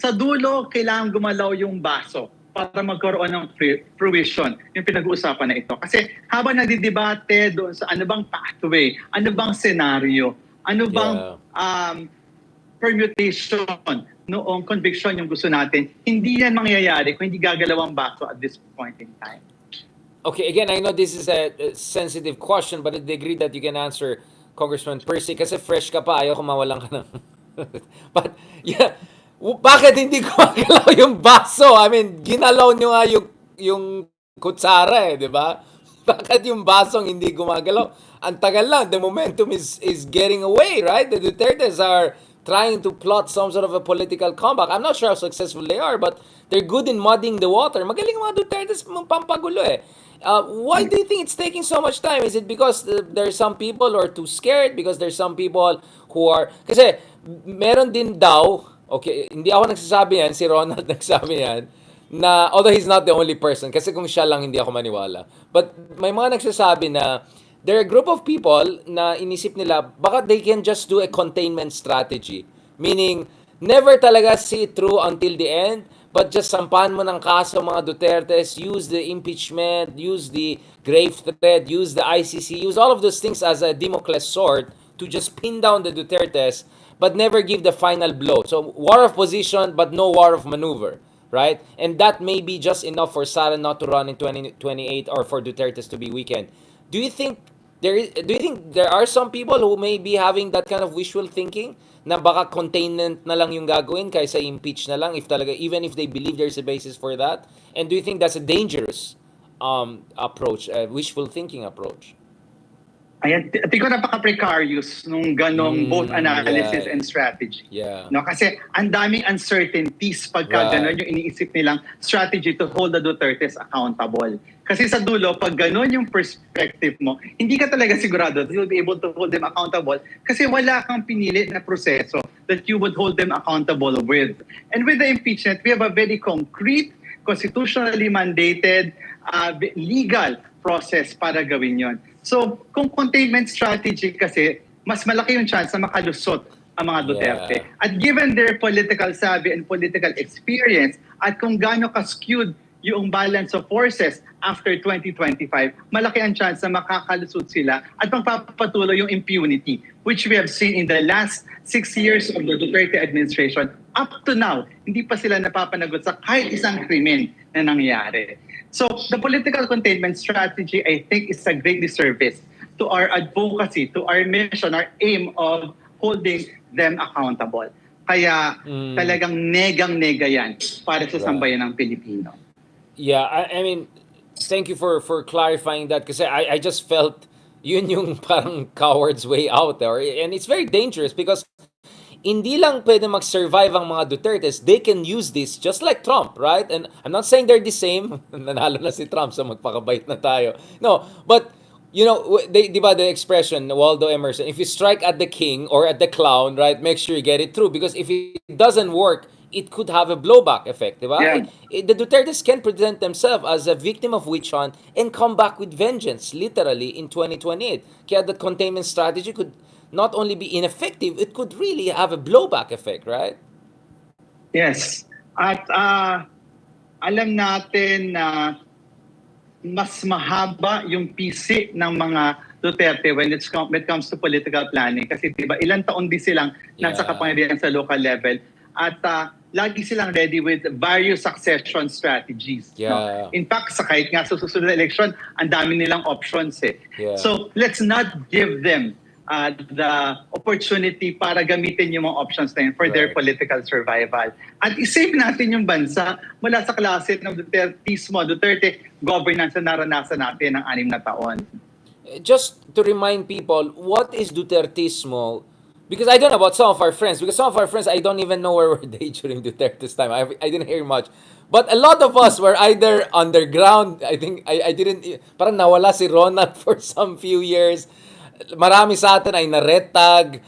sa dulo, kailangan gumalaw yung baso para magkaroon ng fruition yung pinag-uusapan na ito. Kasi habang nagdidebate doon sa ano bang pathway, ano bang scenario, ano bang permutation noong conviction yung gusto natin, hindi yan mangyayari kung hindi gagalaw ang baso at this point in time. Okay, again, I know this is a sensitive question, but I agree that you can answer, Congressman Percy, kasi fresh ka pa, ayaw kung mawalan ka ng... But, yeah, bakit hindi gumagalaw yung baso? I mean, ginalaw nyo nga yung kutsara di ba? Bakit yung basong hindi gumagalaw? Ang tagal lang. The momentum is getting away, right? The Dutertes are trying to plot some sort of a political comeback. I'm not sure how successful they are, but they're good in muddying the water. Magaling mga Dutertes pampagulo Why do you think it's taking so much time? Is it because there's some people who are too scared? Because there's some people who are... Kasi meron din daw, okay, hindi ako nagsasabi yan, si Ronald nagsabi yan, na although he's not the only person, kasi kung siya lang hindi ako maniwala. But may mga nagsasabi na there are a group of people na inisip nila, baka they can just do a containment strategy. Meaning, never talaga see it through until the end, but just sampahan mo ng kaso mga Dutertes, use the impeachment, use the grave threat, use the ICC, use all of those things as a Damocles sword to just pin down the Dutertes, but never give the final blow. So, war of position, but no war of maneuver. Right? And that may be just enough for Sara not to run in 2028 or for Duterte's to be weakened. Do you think do you think there are some people who may be having that kind of wishful thinking na baka containment na lang yung gagawin kaysa impeach na lang if talaga even if they believe there's a basis for that? And do you think that's a dangerous approach, a wishful thinking approach? Ayan, tingin ko napaka-precarious nung ganong both analysis Yeah. and strategy. Yeah. No, kasi ang daming uncertainties pagka Right. ganon yung iniisip nilang strategy to hold the Dutertes accountable. Kasi sa dulo, pag ganon yung perspective mo, hindi ka talaga sigurado that you'll be able to hold them accountable kasi wala kang pinili na proseso that you would hold them accountable with. And with the impeachment, we have a very concrete, constitutionally mandated, legal process para gawin yon. So, kung containment strategy kasi, mas malaki yung chance na makalusot ang mga Duterte. Yeah. At given their political savvy and political experience, at kung gaano ka-skewed yung balance of forces after 2025, malaki ang chance na makakalusot sila at magpapatuloy yung impunity, which we have seen in the last 6 years of the Duterte administration. Up to now, hindi pa sila napapanagot sa kahit isang krimen na nangyari. So the political containment strategy, I think, is a great disservice to our advocacy, to our mission, our aim of holding them accountable. Kaya talagang negang-nega yan para sa sambayan ng Pilipino. Yeah, I mean, thank you for clarifying that kasi I just felt yun yung parang coward's way out there. And it's very dangerous because hindi lang pwede mag-survive ang mga Dutertes. They can use this just like Trump, right? And I'm not saying they're the same. Nanalo na si Trump, so magpakabait na tayo. No, but you know, di ba the expression, Waldo Emerson, if you strike at the king or at the clown, right, make sure you get it through. Because if it doesn't work, it could have a blowback effect, di ba? Yeah. The Dutertes can present themselves as a victim of witch hunt and come back with vengeance, literally, in 2028. Kaya the containment strategy could not only be ineffective, it could really have a blowback effect, right? Yes. At alam natin na mas mahaba yung pisi ng mga Duterte when it comes to political planning. Kasi diba, ilang taon din silang nasa Yeah. kapangyarihan sa local level. At lagi silang ready with various succession strategies. Yeah. No? In fact, sa kahit nga sa susunod na election, ang dami nilang options eh. Yeah. So let's not give them the opportunity para gamitin yung mga options na yun for their Right. political survival. At isave natin yung bansa mula sa klase ng Duterte governance na naranasan natin ng 6 na taon. Just to remind people, what is Dutertismo? Because I don't know about some of our friends. Because some of our friends, I don't even know where were they during Duterte's time. I didn't hear much. But a lot of us were either underground. I think I didn't. Parang nawala si Ronald for some few years. Marami sa atin ay naretag.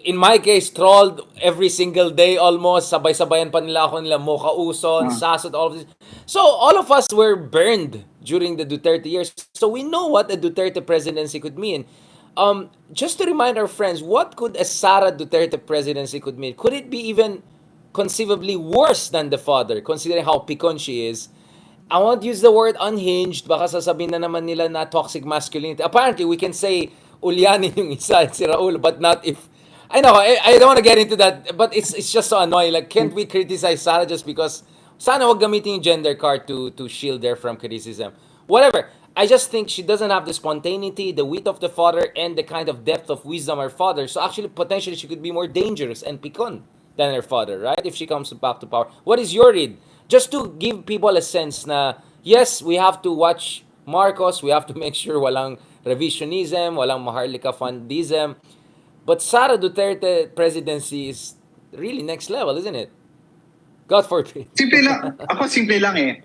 In my case, trolled every single day almost. Sabay-sabayan pa nila ako nila Mocha Uson, Sasot, all of this. So all of us were burned during the Duterte years. So we know what a Duterte presidency could mean. Just to remind our friends, what could a Sara Duterte presidency could mean? Could it be even conceivably worse than the father, considering how picon she is? I won't use the word unhinged. Baka sasabihin na naman nila na toxic masculinity. Apparently, we can say ulyanin yung isa at si Raul, but not if... I know, I don't want to get into that, but it's just so annoying. Like, can't we criticize Sara just because... Sana wag gamitin yung gender card to shield her from criticism. Whatever. I just think she doesn't have the spontaneity, the wit of the father, and the kind of depth of wisdom of her father. So actually, potentially, she could be more dangerous and picon than her father, right? If she comes back to power. What is your read? Just to give people a sense na, yes, we have to watch Marcos, we have to make sure walang revisionism, walang Maharlika fundism. But Sara Duterte presidency is really next level, isn't it? God forbid. Simple lang eh.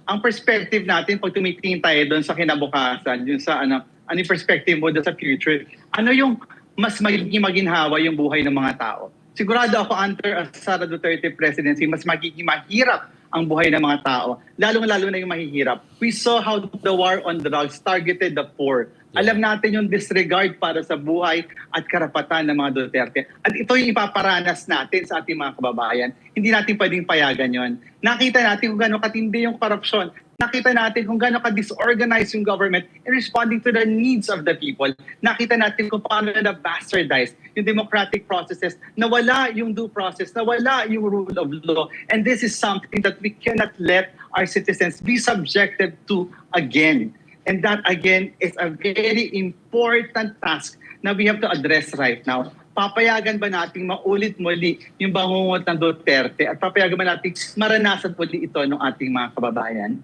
Ang perspective natin pag tumitingin tayo doon sa kinabukasan, yung sa ano yung perspective mo doon sa future, ano yung mas magiging maginhawa yung buhay ng mga tao. Sigurado ako under a Sara Duterte presidency, mas magiging mahirap ang buhay ng mga tao, lalong-lalo na yung mahihirap. We saw how the war on drugs targeted the poor, Alam natin yung disregard para sa buhay at karapatan ng mga Duterte. At ito yung ipaparanas natin sa ating mga kababayan. Hindi natin pwedeng payagan yon. Nakita natin kung gaano katindi yung korupsyon. Nakita natin kung gaano ka-disorganized yung government in responding to the needs of the people. Nakita natin kung paano na-bastardize yung democratic processes, nawala yung due process, nawala yung rule of law. And this is something that we cannot let our citizens be subjected to again. And that, again, is a very important task na we have to address right now. Papayagan ba nating maulit muli yung bangungot ng Duterte at papayagan ba nating maranasan muli ito ng ating mga kababayan?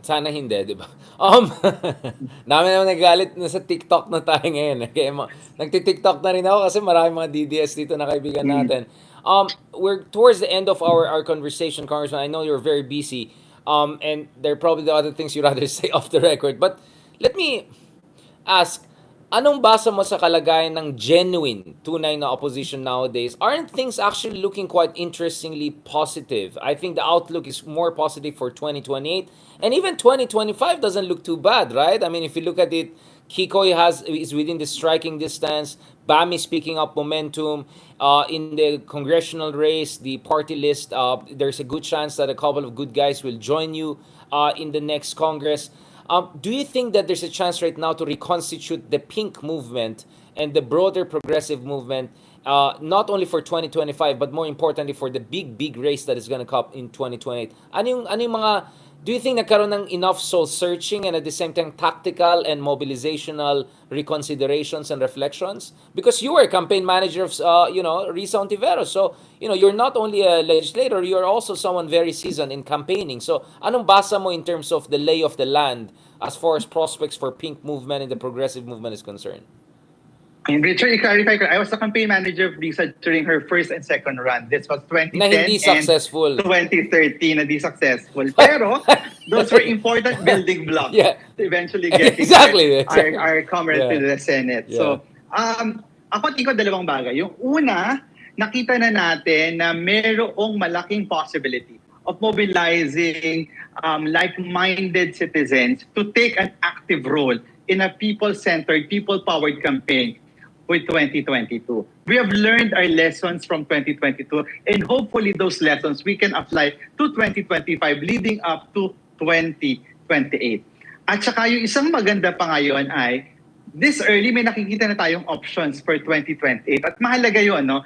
Sana hindi, di ba? Dami naman nagalit na sa TikTok na tayo ngayon. Kaya nagti-TikTok na rin ako kasi maraming mga DDS dito na kaibigan natin. We're towards the end of our conversation, Congressman. I know you're very busy. And there are probably the other things you'd rather say off the record. But let me ask, anong basa mo sa kalagayan ng genuine, tunay na opposition nowadays? Aren't things actually looking quite interestingly positive? I think the outlook is more positive for 2028. And even 2025 doesn't look too bad, right? I mean, if you look at it, Kikoy is within the striking distance. Bami speaking up momentum. In the congressional race, the party list, there's a good chance that a couple of good guys will join you in the next Congress. Do you think that there's a chance right now to reconstitute the pink movement and the broader progressive movement, not only for 2025, but more importantly for the big race that is going to come in 2028? Ano yung mga, do you think nagkaroon ng enough soul searching and at the same time tactical and mobilizational reconsiderations and reflections? Because you were a campaign manager of, Risa Ontiveros. So, you're not only a legislator, you're also someone very seasoned in campaigning. So, anong basa mo in terms of the lay of the land as far as prospects for pink movement and the progressive movement is concerned? And Richard, i-clarify ko, I was the campaign manager of Lisa during her first and second run. This was 2010 Na hindi successful. and 2013 na hindi successful. Pero those were important building blocks to eventually getting our comrade to the Senate. Yeah. So, ako tingin ko dalawang bagay. Yung una, nakita na natin na mayroong malaking possibility of mobilizing like-minded citizens to take an active role in a people-centered, people-powered campaign with 2022. We have learned our lessons from 2022 and hopefully those lessons we can apply to 2025 leading up to 2028. At saka yung isang maganda pa ngayon ay this early may nakikita na tayong options for 2028 at mahalaga yun, no?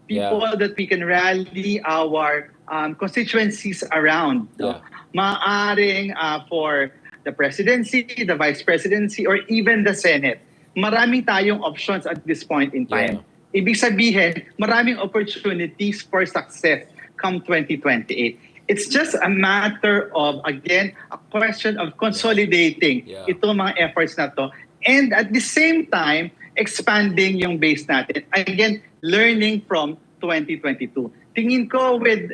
People that we can rally our constituencies around. No? Maaring for the presidency, the vice presidency, or even the Senate. Maraming tayong options at this point in time. Ibig sabihin, maraming opportunities for success come 2028. It's just a matter of, again, a question of consolidating itong mga efforts na to. And at the same time, expanding yung base natin. Again, learning from 2022. Tingin ko with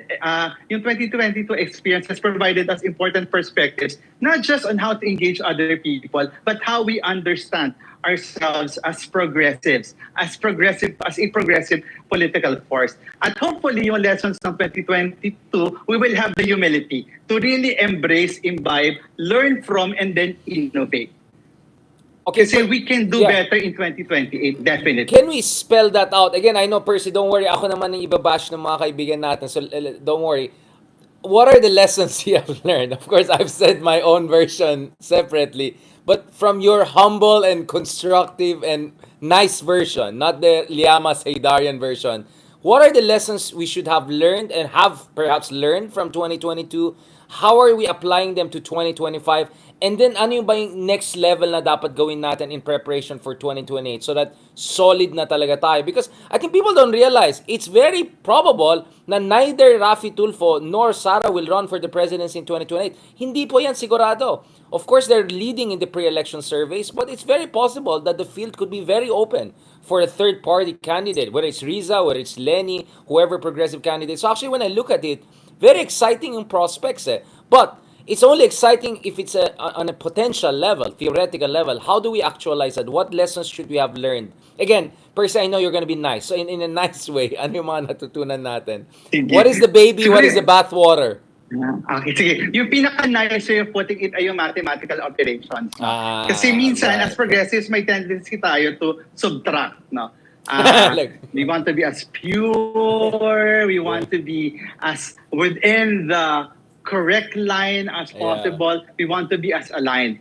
yung 2022 experience has provided us important perspectives, not just on how to engage other people, but how we understand ourselves as progressives, as a progressive political force. At hopefully, yung lessons ng 2022, we will have the humility to really embrace, imbibe, learn from, and then innovate. Okay, so we can do better in 2028, definitely. Can we spell that out? Again, I know, Percy, don't worry. Ako naman ang ibabash ng mga kaibigan natin, so don't worry. What are the lessons you have learned? Of course, I've said my own version separately, but from your humble and constructive and nice version, not the Liamas Haydarian version, what are the lessons we should have learned and have perhaps learned from 2022? How are we applying them to 2025? And then, ano yung ba yung next level na dapat gawin natin in preparation for 2028 so that solid na talaga tayo? Because I think people don't realize, it's very probable na neither Raffy Tulfo nor Sara will run for the presidency in 2028. Hindi po yan sigurado. Of course, they're leading in the pre-election surveys, but it's very possible that the field could be very open for a third-party candidate, whether it's Riza, whether it's Lenny, whoever progressive candidate. So actually, when I look at it, very exciting yung prospects eh. But it's only exciting if it's on a potential level, theoretical level. How do we actualize it? What lessons should we have learned? Again, Percy, I know you're going to be nice. So in a nice way, ano yung mga natutunan natin? What is the baby? What is the bathwater? Okay, sige. Yung pinaka-nice way of putting it ay yung mathematical operations. No? Ah, Kasi minsan, right. as progressives, may tendency tayo to subtract. No? Like, We want to be as pure, we want to be as within the correct line as yeah. possible, we want to be as aligned.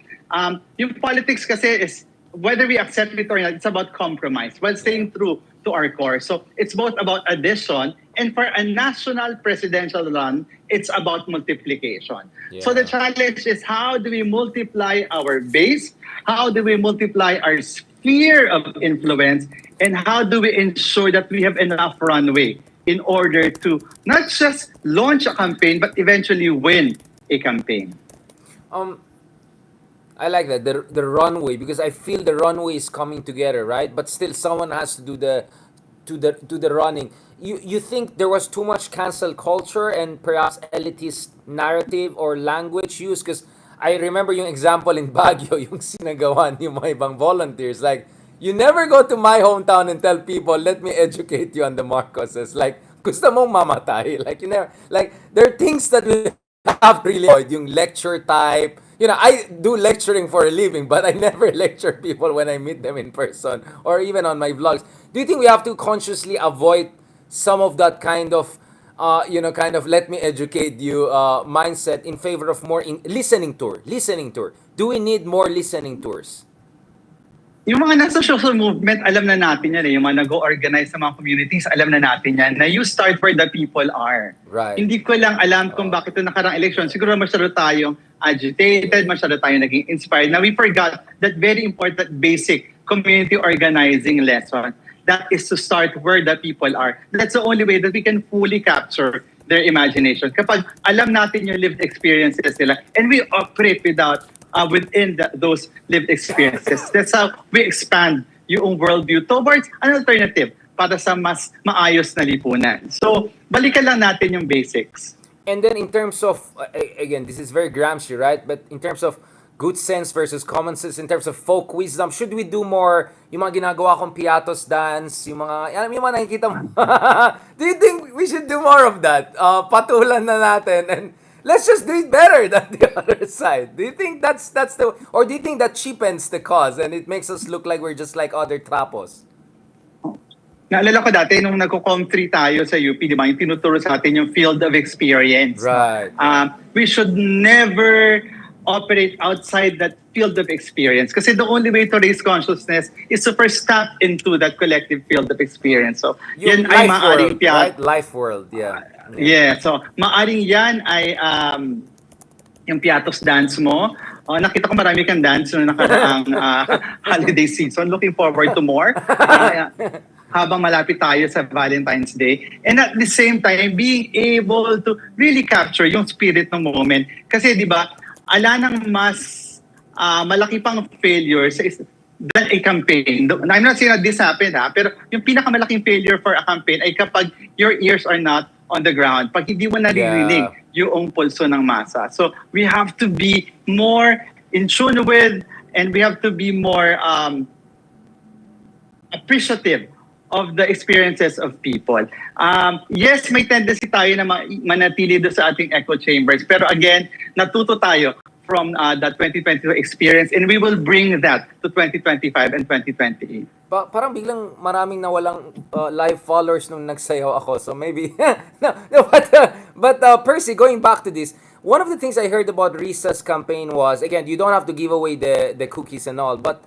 Yung politics kasi is, whether we accept it or not, it's about compromise while staying true to our core. So it's both about addition, and for a national presidential run, it's about multiplication. So the Yeah. challenge is, how do we multiply our base? How do we multiply our sphere of influence? And how do we ensure that we have enough runway in order to not just launch a campaign, but eventually win a campaign? I like that, the runway, because I feel the runway is coming together, right? But still, someone has to do the running. You think there was too much cancel culture and perhaps elitist narrative or language use? Because I remember yung example in Baguio, yung sinagawan yung mga ibang volunteers. Like, you never go to my hometown and tell people, let me educate you on the Marcoses. Like, gusto mong mamatay. Like, you never, like, there are things that we have to really avoid, yung lecture type. You know, I do lecturing for a living, but I never lecture people when I meet them in person or even on my vlogs. Do you think we have to consciously avoid some of that kind of, kind of let me educate you mindset in favor of more listening tour? Listening tour. Do we need more listening tours? Yung mga nasa social movement, alam na natin yan eh. Yung mga nag-organize sa mga communities, alam na natin yan, na you start where the people are. Right. Hindi ko lang alam kung bakit ito nakarang election. Siguro masyado tayong agitated, masyado tayong naging inspired. Now we forgot that very important basic community organizing lesson. That is to start where the people are. That's the only way that we can fully capture their imagination. Kapag alam natin yung lived experiences nila, and we operate within those lived experiences. That's how we expand yung worldview towards an alternative para sa mas maayos na lipunan. So, balikan lang natin yung basics. And then in terms of, again, this is very Gramsci, right? But in terms of good sense versus common sense, in terms of folk wisdom, should we do more yung mga ginagawa kong piatos dance, yung mga nakikita mo? Do you think we should do more of that? Patulan na natin and let's just do it better than the other side. Do you think that's the, or do you think that cheapens the cause and it makes us look like we're just like other trapos? Naalala ko dati nung nagko-com 3 tayo sa UP, di ba? Yung tinuturo sa atin yung field of experience. Right. We should never operate outside that field of experience kasi the only way to raise consciousness is to first tap into that collective field of experience. So, Yung yan ay life maaring world, right? Life world, yeah. Yeah, so maaring yan ay yung piatos dance mo. Nakita ko marami kang dance no nakaraang holiday season. Looking forward to more. Habang malapit tayo sa Valentine's Day. And at the same time, being able to really capture yung spirit ng moment. Kasi di ba, ala nang mas malaki pang failure than a campaign. I'm not saying that this happened pero yung pinakamalaking failure for a campaign ay kapag your ears are not on the ground. Pag hindi mo naririnig yung pulso ng masa. So we have to be more in tune with and we have to be more appreciative of the experiences of people. Yes, may tendency tayo na manatili doon sa ating echo chambers. Pero again, natuto tayo from the 2022 experience and we will bring that to 2025 and 2028. Parang biglang maraming nawalang live followers nung nagsayaw ako. So maybe, no, but Percy, going back to this, one of the things I heard about Risa's campaign was, again, you don't have to give away the cookies and all, but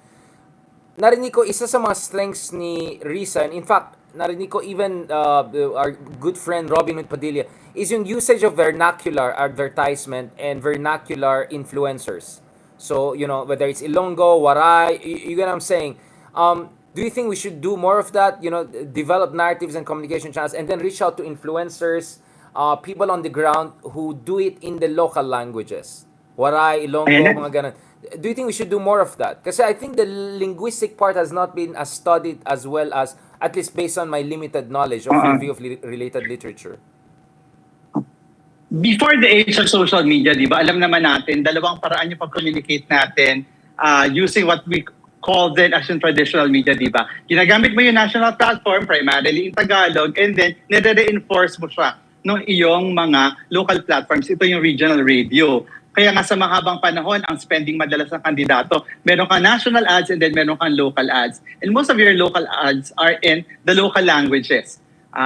narinig ko isa sa mga strengths ni Risa, and in fact, narinig ko even our good friend Robin Padilla, is yung usage of vernacular advertisement and vernacular influencers. So, whether it's Ilonggo, Waray, you get what I'm saying. Do you think we should do more of that? Develop narratives and communication channels and then reach out to influencers, people on the ground who do it in the local languages. Waray, Ilonggo, mga ganun. Do you think we should do more of that? Kasi I think the linguistic part has not been as studied as well as, at least based on my limited knowledge of review of related literature. Before the age of social media, di ba, alam naman natin, dalawang paraan yung pag-communicate natin using what we call then as in traditional media, di ba? Ginagamit mo yung national platform, primarily in Tagalog, and then nire-reinforce mo siya ng iyong mga local platforms. Ito yung regional radio. Kaya nga sa mahabang panahon, ang spending madalas ng kandidato, meron kang national ads and then meron kang local ads. And most of your local ads are in the local languages.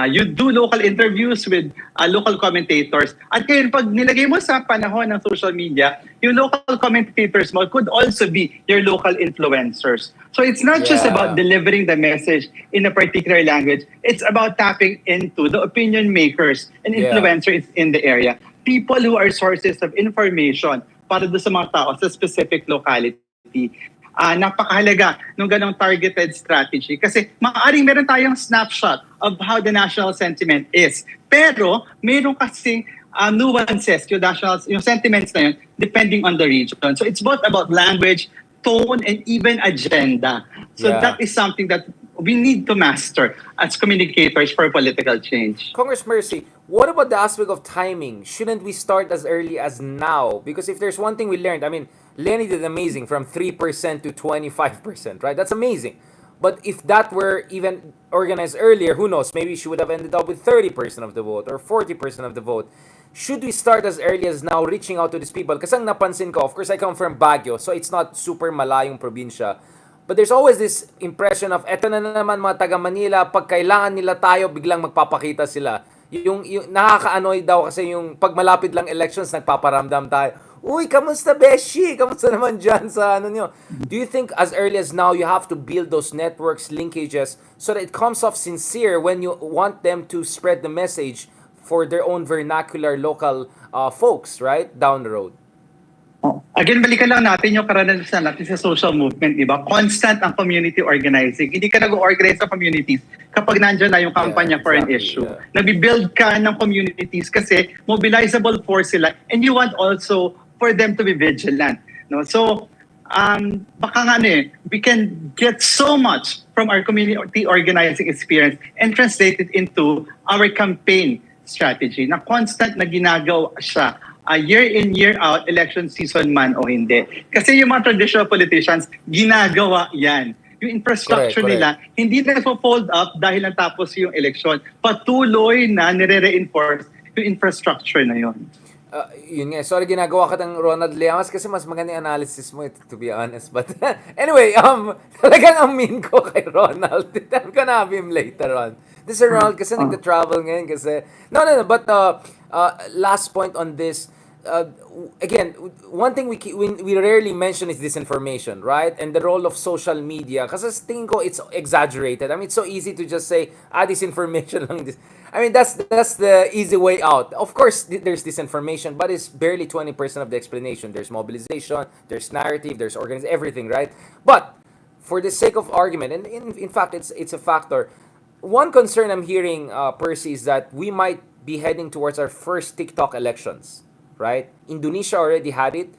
You do local interviews with local commentators. At ngayon, pag nilagay mo sa panahon ng social media, yung local commentators mo could also be your local influencers. So it's not just about delivering the message in a particular language. It's about tapping into the opinion makers and influencers in the area. People who are sources of information para doon sa mga tao sa specific locality. Napakahalaga ng ganong targeted strategy kasi maaaring meron tayong snapshot of how the national sentiment is. Pero meron kasing nuances yung sentiments na yun depending on the region. So it's both about language, tone, and even agenda. So that is something that we need to master as communicators for political change. Congress Mercy, what about the aspect of timing? Shouldn't we start as early as now? Because if there's one thing we learned, I mean, Lenny did amazing from 3% to 25%, right? That's amazing. But if that were even organized earlier, who knows? Maybe she would have ended up with 30% of the vote or 40% of the vote. Should we start as early as now reaching out to these people? Kasi ang napansin ko, of course, I come from Baguio, so it's not super malayong probinsya. But there's always this impression of, eto na naman mga taga Manila, pag kailangan nila tayo, biglang magpapakita sila. Yung nakaka-annoy daw kasi yung pag malapit lang elections, nagpaparamdam tayo. Uy, kamusta Beshi? Kamusta naman dyan sa ano nyo? Do you think as early as now, you have to build those networks, linkages, so that it comes off sincere when you want them to spread the message for their own vernacular local folks, right? Down the road. Again, balikan lang natin yung karanasan natin sa social movement, di ba? Constant ang community organizing. Hindi ka nag-organize sa communities kapag nandiyan na yung kampanya for an issue. Nabibuild ka ng communities kasi mobilizable force sila and you want also for them to be vigilant. No? So, baka nga we can get so much from our community organizing experience and translate it into our campaign strategy na constant na ginagawa siya year in, year out, election season man o hindi. Kasi yung mga traditional politicians, ginagawa yan. Yung infrastructure nila, hindi na fold up dahil natapos yung election. Patuloy na nire-reinforce yung infrastructure na yun. Yun nga. Sorry, ginagawa ka ng Ronald Llamas kasi mas maganda yung analysis mo, to be honest. But anyway, talagang ang mean ko kay Ronald. I'm gonna have him later on. This is Ronald kasi nagta-travel ngayon kasi... No. But last point on this, again, one thing we rarely mention is disinformation, right? And the role of social media. Kasi sa tingin ko, it's exaggerated. I mean, it's so easy to just say, disinformation lang. I mean, that's the easy way out. Of course, there's disinformation, but it's barely 20% of the explanation. There's mobilization, there's narrative, there's organization, everything, right? But for the sake of argument, and in fact, it's a factor. One concern I'm hearing, Percy, is that we might be heading towards our first TikTok elections, right? Indonesia already had it.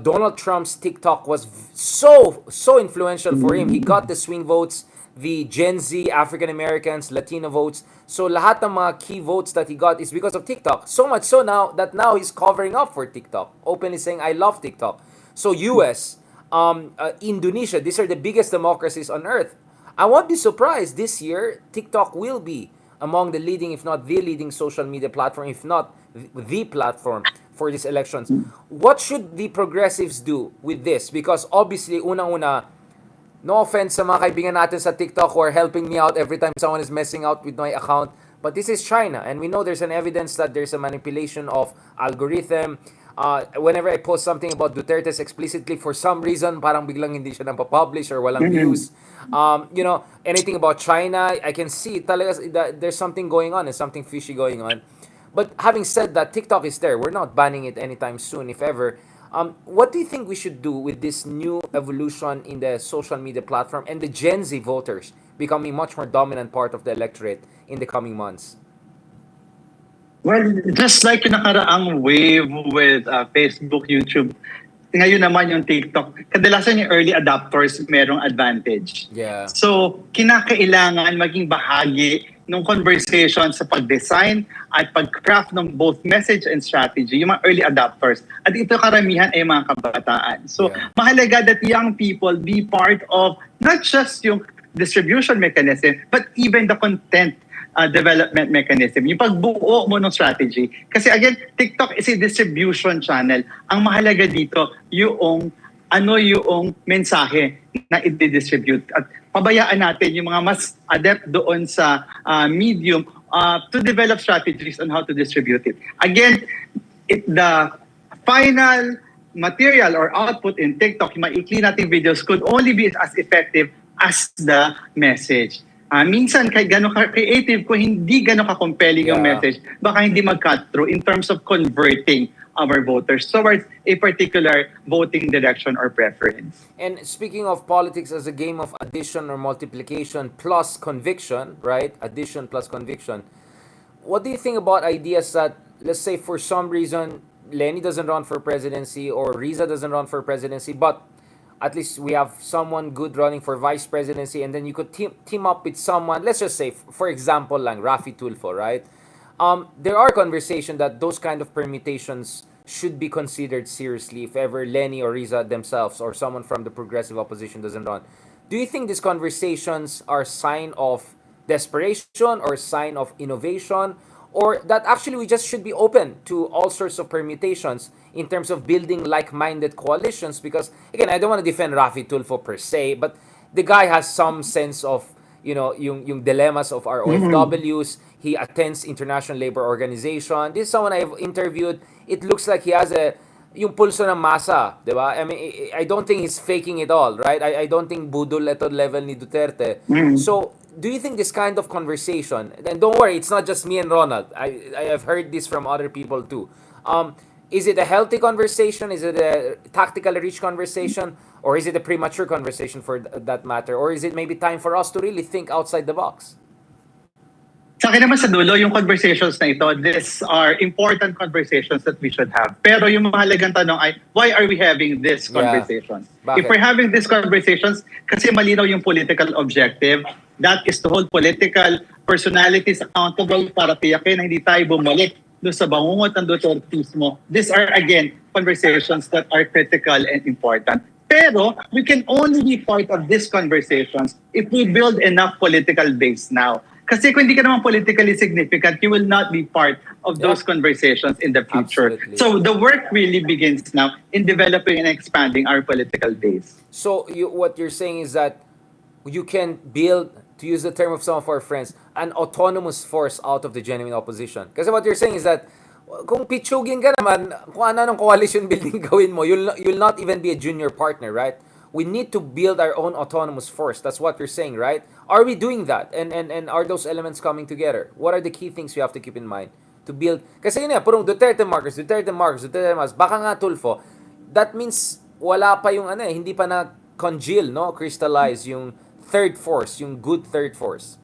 Donald Trump's TikTok was so influential for him. He got the swing votes, the Gen Z, African Americans, Latino votes. So lahat ng mga key votes that he got is because of TikTok. So much so now that he's covering up for TikTok, openly saying, I love TikTok. So US, Indonesia, these are the biggest democracies on earth. I won't be surprised this year, TikTok will be among the leading, if not the leading social media platform, if not the platform for these elections. What should the progressives do with this? Because obviously, unang-una, no offense sa mga kaibigan natin sa TikTok who are helping me out every time someone is messing out with my account, but this is China, and we know there's an evidence that there's a manipulation of algorithm. Whenever I post something about Duterte's explicitly, for some reason, parang biglang hindi siya napapublish or walang views. Anything about China, I can see talaga that there's something going on and something fishy going on. But having said that, TikTok is there. We're not banning it anytime soon, if ever. What do you think we should do with this new evolution in the social media platform and the Gen Z voters becoming much more dominant part of the electorate in the coming months? Well, just like yung nakaraang wave with Facebook, YouTube, ngayon naman yung TikTok, kadalasan yung early adopters merong advantage. Yeah. So, kinakailangan maging bahagi ng conversation sa pag-design at pag-craft ng both message and strategy, yung mga early adopters. At ito karamihan ay mga kabataan. So, mahalaga that young people be part of not just yung distribution mechanism, but even the content development mechanism. Yung pagbuo mo ng strategy. Kasi again, TikTok is a distribution channel. Ang mahalaga dito, yung mensahe na i-distribute. At pabayaan natin yung mga mas adept doon sa medium to develop strategies on how to distribute it. Again, the final material or output in TikTok, yung maikli nating videos, could only be as effective as the message. Minsan, kahit gano'n ka-creative, kung hindi gano'n ka-compelling yung message, baka hindi mag-cut through in terms of converting our voters towards a particular voting direction or preference. And speaking of politics as a game of addition or multiplication plus conviction, right? Addition plus conviction. What do you think about ideas that, let's say for some reason, Lenny doesn't run for presidency or Riza doesn't run for presidency, but at least we have someone good running for vice presidency, and then you could team up with someone, let's just say, for example, lang Rafi Tulfo, right? There are conversations that those kind of permutations should be considered seriously if ever Lenny or Riza themselves or someone from the progressive opposition doesn't run. Do you think these conversations are a sign of desperation or a sign of innovation, or that actually we just should be open to all sorts of permutations in terms of building like-minded coalitions? Because again, I don't want to defend Rafi Tulfo per se, but the guy has some sense of, yung dilemmas of our OFWs. He attends International Labor Organization. This is someone I've interviewed. It looks like he has yung pulso ng masa, di ba? I mean, I don't think he's faking it all, right? I don't think budol ito level ni Duterte. So, do you think this kind of conversation, and don't worry, it's not just me and Ronald. I have heard this from other people too. Is it a healthy conversation? Is it a tactically rich conversation? Or is it a premature conversation for that matter? Or is it maybe time for us to really think outside the box? Sa akin naman sa dulo, yung conversations na ito, these are important conversations that we should have. Pero yung mahalagang tanong ay, why are we having these conversations? Bakit? If we're having these conversations, kasi malinaw yung political objective, that is to hold political personalities accountable para tiyakin na hindi tayo bumalik doon sa bangungot ng Dutertismo. These are, again, conversations that are critical and important. Pero we can only be part of these conversations if we build enough political base now. Kasi kung hindi ka naman politically significant, you will not be part of those conversations in the future. Absolutely. So the work really begins now in developing and expanding our political base. So what you're saying is that you can build, to use the term of some of our friends, an autonomous force out of the genuine opposition. Kasi what you're saying is that kung pitsugin ka naman, kung ano coalition building gawin mo, you'll not even be a junior partner, right? We need to build our own autonomous force. That's what you're saying, right? Are we doing that? And are those elements coming together? What are the key things we have to keep in mind to build? Kasi yun purong Duterte Marcos. Baka nga Tulfo. That means wala pa yung hindi pa na congeal, no? Crystallize yung third force, yung good third force.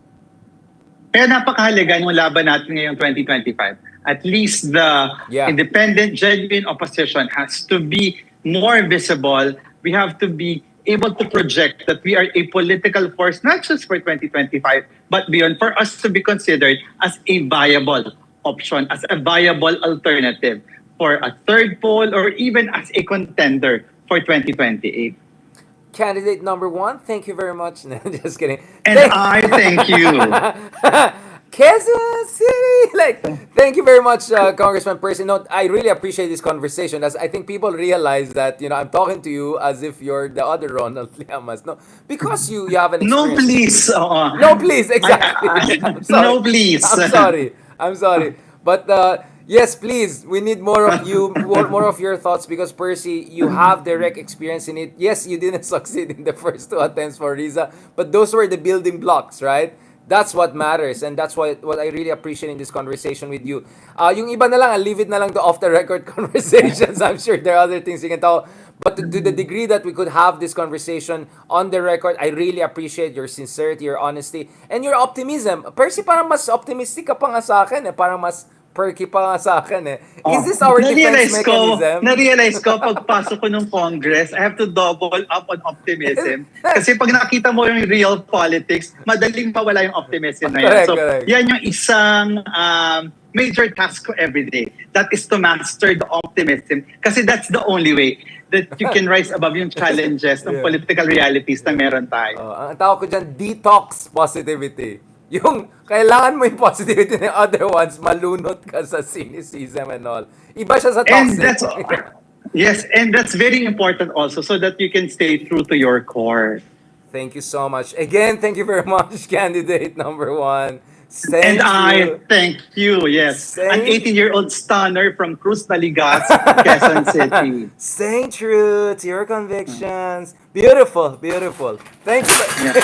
Kaya napakahalaga yung laban natin ngayong 2025. At least the independent, genuine opposition has to be more visible. We have to be able to project that we are a political force, not just for 2025, but beyond, for us to be considered as a viable option, as a viable alternative for a third pole or even as a contender for 2028. Candidate number one, thank you very much. No, just kidding. And I thank you. Kansas City! Thank you very much, Congressman Percy. No, I really appreciate this conversation, as I think people realize that, I'm talking to you as if you're the other Ronald Llamas. No, because you have an experience. No, please. No, please, exactly. I'm sorry. No, please. I'm sorry. But yes, please, we need more of you, more of your thoughts, because Percy, you have direct experience in it. Yes, you didn't succeed in the first two attempts for Riza, but those were the building blocks, right? That's what matters, and that's what I really appreciate in this conversation with you. Yung iba na lang, I'll leave it na lang to off-the-record conversations. I'm sure there are other things you can talk. But to the degree that we could have this conversation on the record, I really appreciate your sincerity, your honesty, and your optimism. Percy, parang mas optimistic ka pa nga sa akin. Parang mas perky pa nga sa akin Is this our defense mechanism? Na-realize ko, pagpasok ko ng Congress, I have to double up on optimism. Kasi pag nakita mo yung real politics, madaling mawala yung optimism na yan. Correct. Yan yung isang major task ko every day. That is to master the optimism. Kasi that's the only way. that you can rise above yung challenges ng Yeah. political realities na meron tayo. Ang tawag ko dyan, detox positivity. Yung kailangan mo yung positivity ng other ones, malunot ka sa cynicism and all. Iba siya sa And toxic. that's yes, and that's very important also so that you can stay true to your core. Thank you so much. Again, thank you very much, candidate number 1. Thank And you. I thank you, yes. An Thank- 18-year-old stunner from Cruz Naligas, Quezon City. Staying true to your convictions. Beautiful, beautiful. Thank you. Yeah.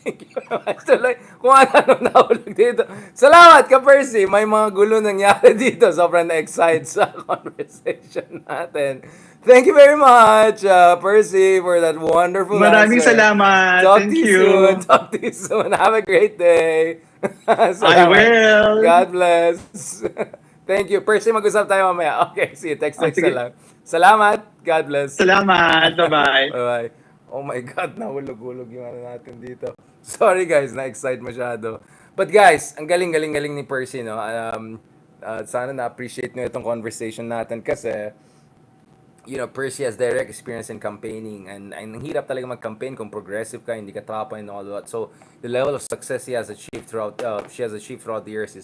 Thank you very much. Tuloy, kung ano nahulog dito. Salamat ka, Percy. May mga gulo nangyari dito. Sobrang na-excite sa conversation natin. Thank you very much, Percy, for that wonderful Maraming answer. salamat. Talk Thank to you you. soon. Talk to you soon. Have a great day. I Salamat. will. God bless. Thank you. Percy, mag-usap tayo mamaya. Okay, see you. Text na sige. lang. Salamat. God bless. Salamat. Bye-bye. Bye-bye. Oh my God, nahulog-hulog yung ano natin dito. Sorry guys, na-excite masyado. But guys, ang galing-galing-galing ni Percy, no? Sana na-appreciate nyo itong conversation natin kasi Percy has direct experience in campaigning and ang hirap talaga mag-campaign kung progressive ka, hindi ka tapa and all that. So, the level of success she has achieved throughout the years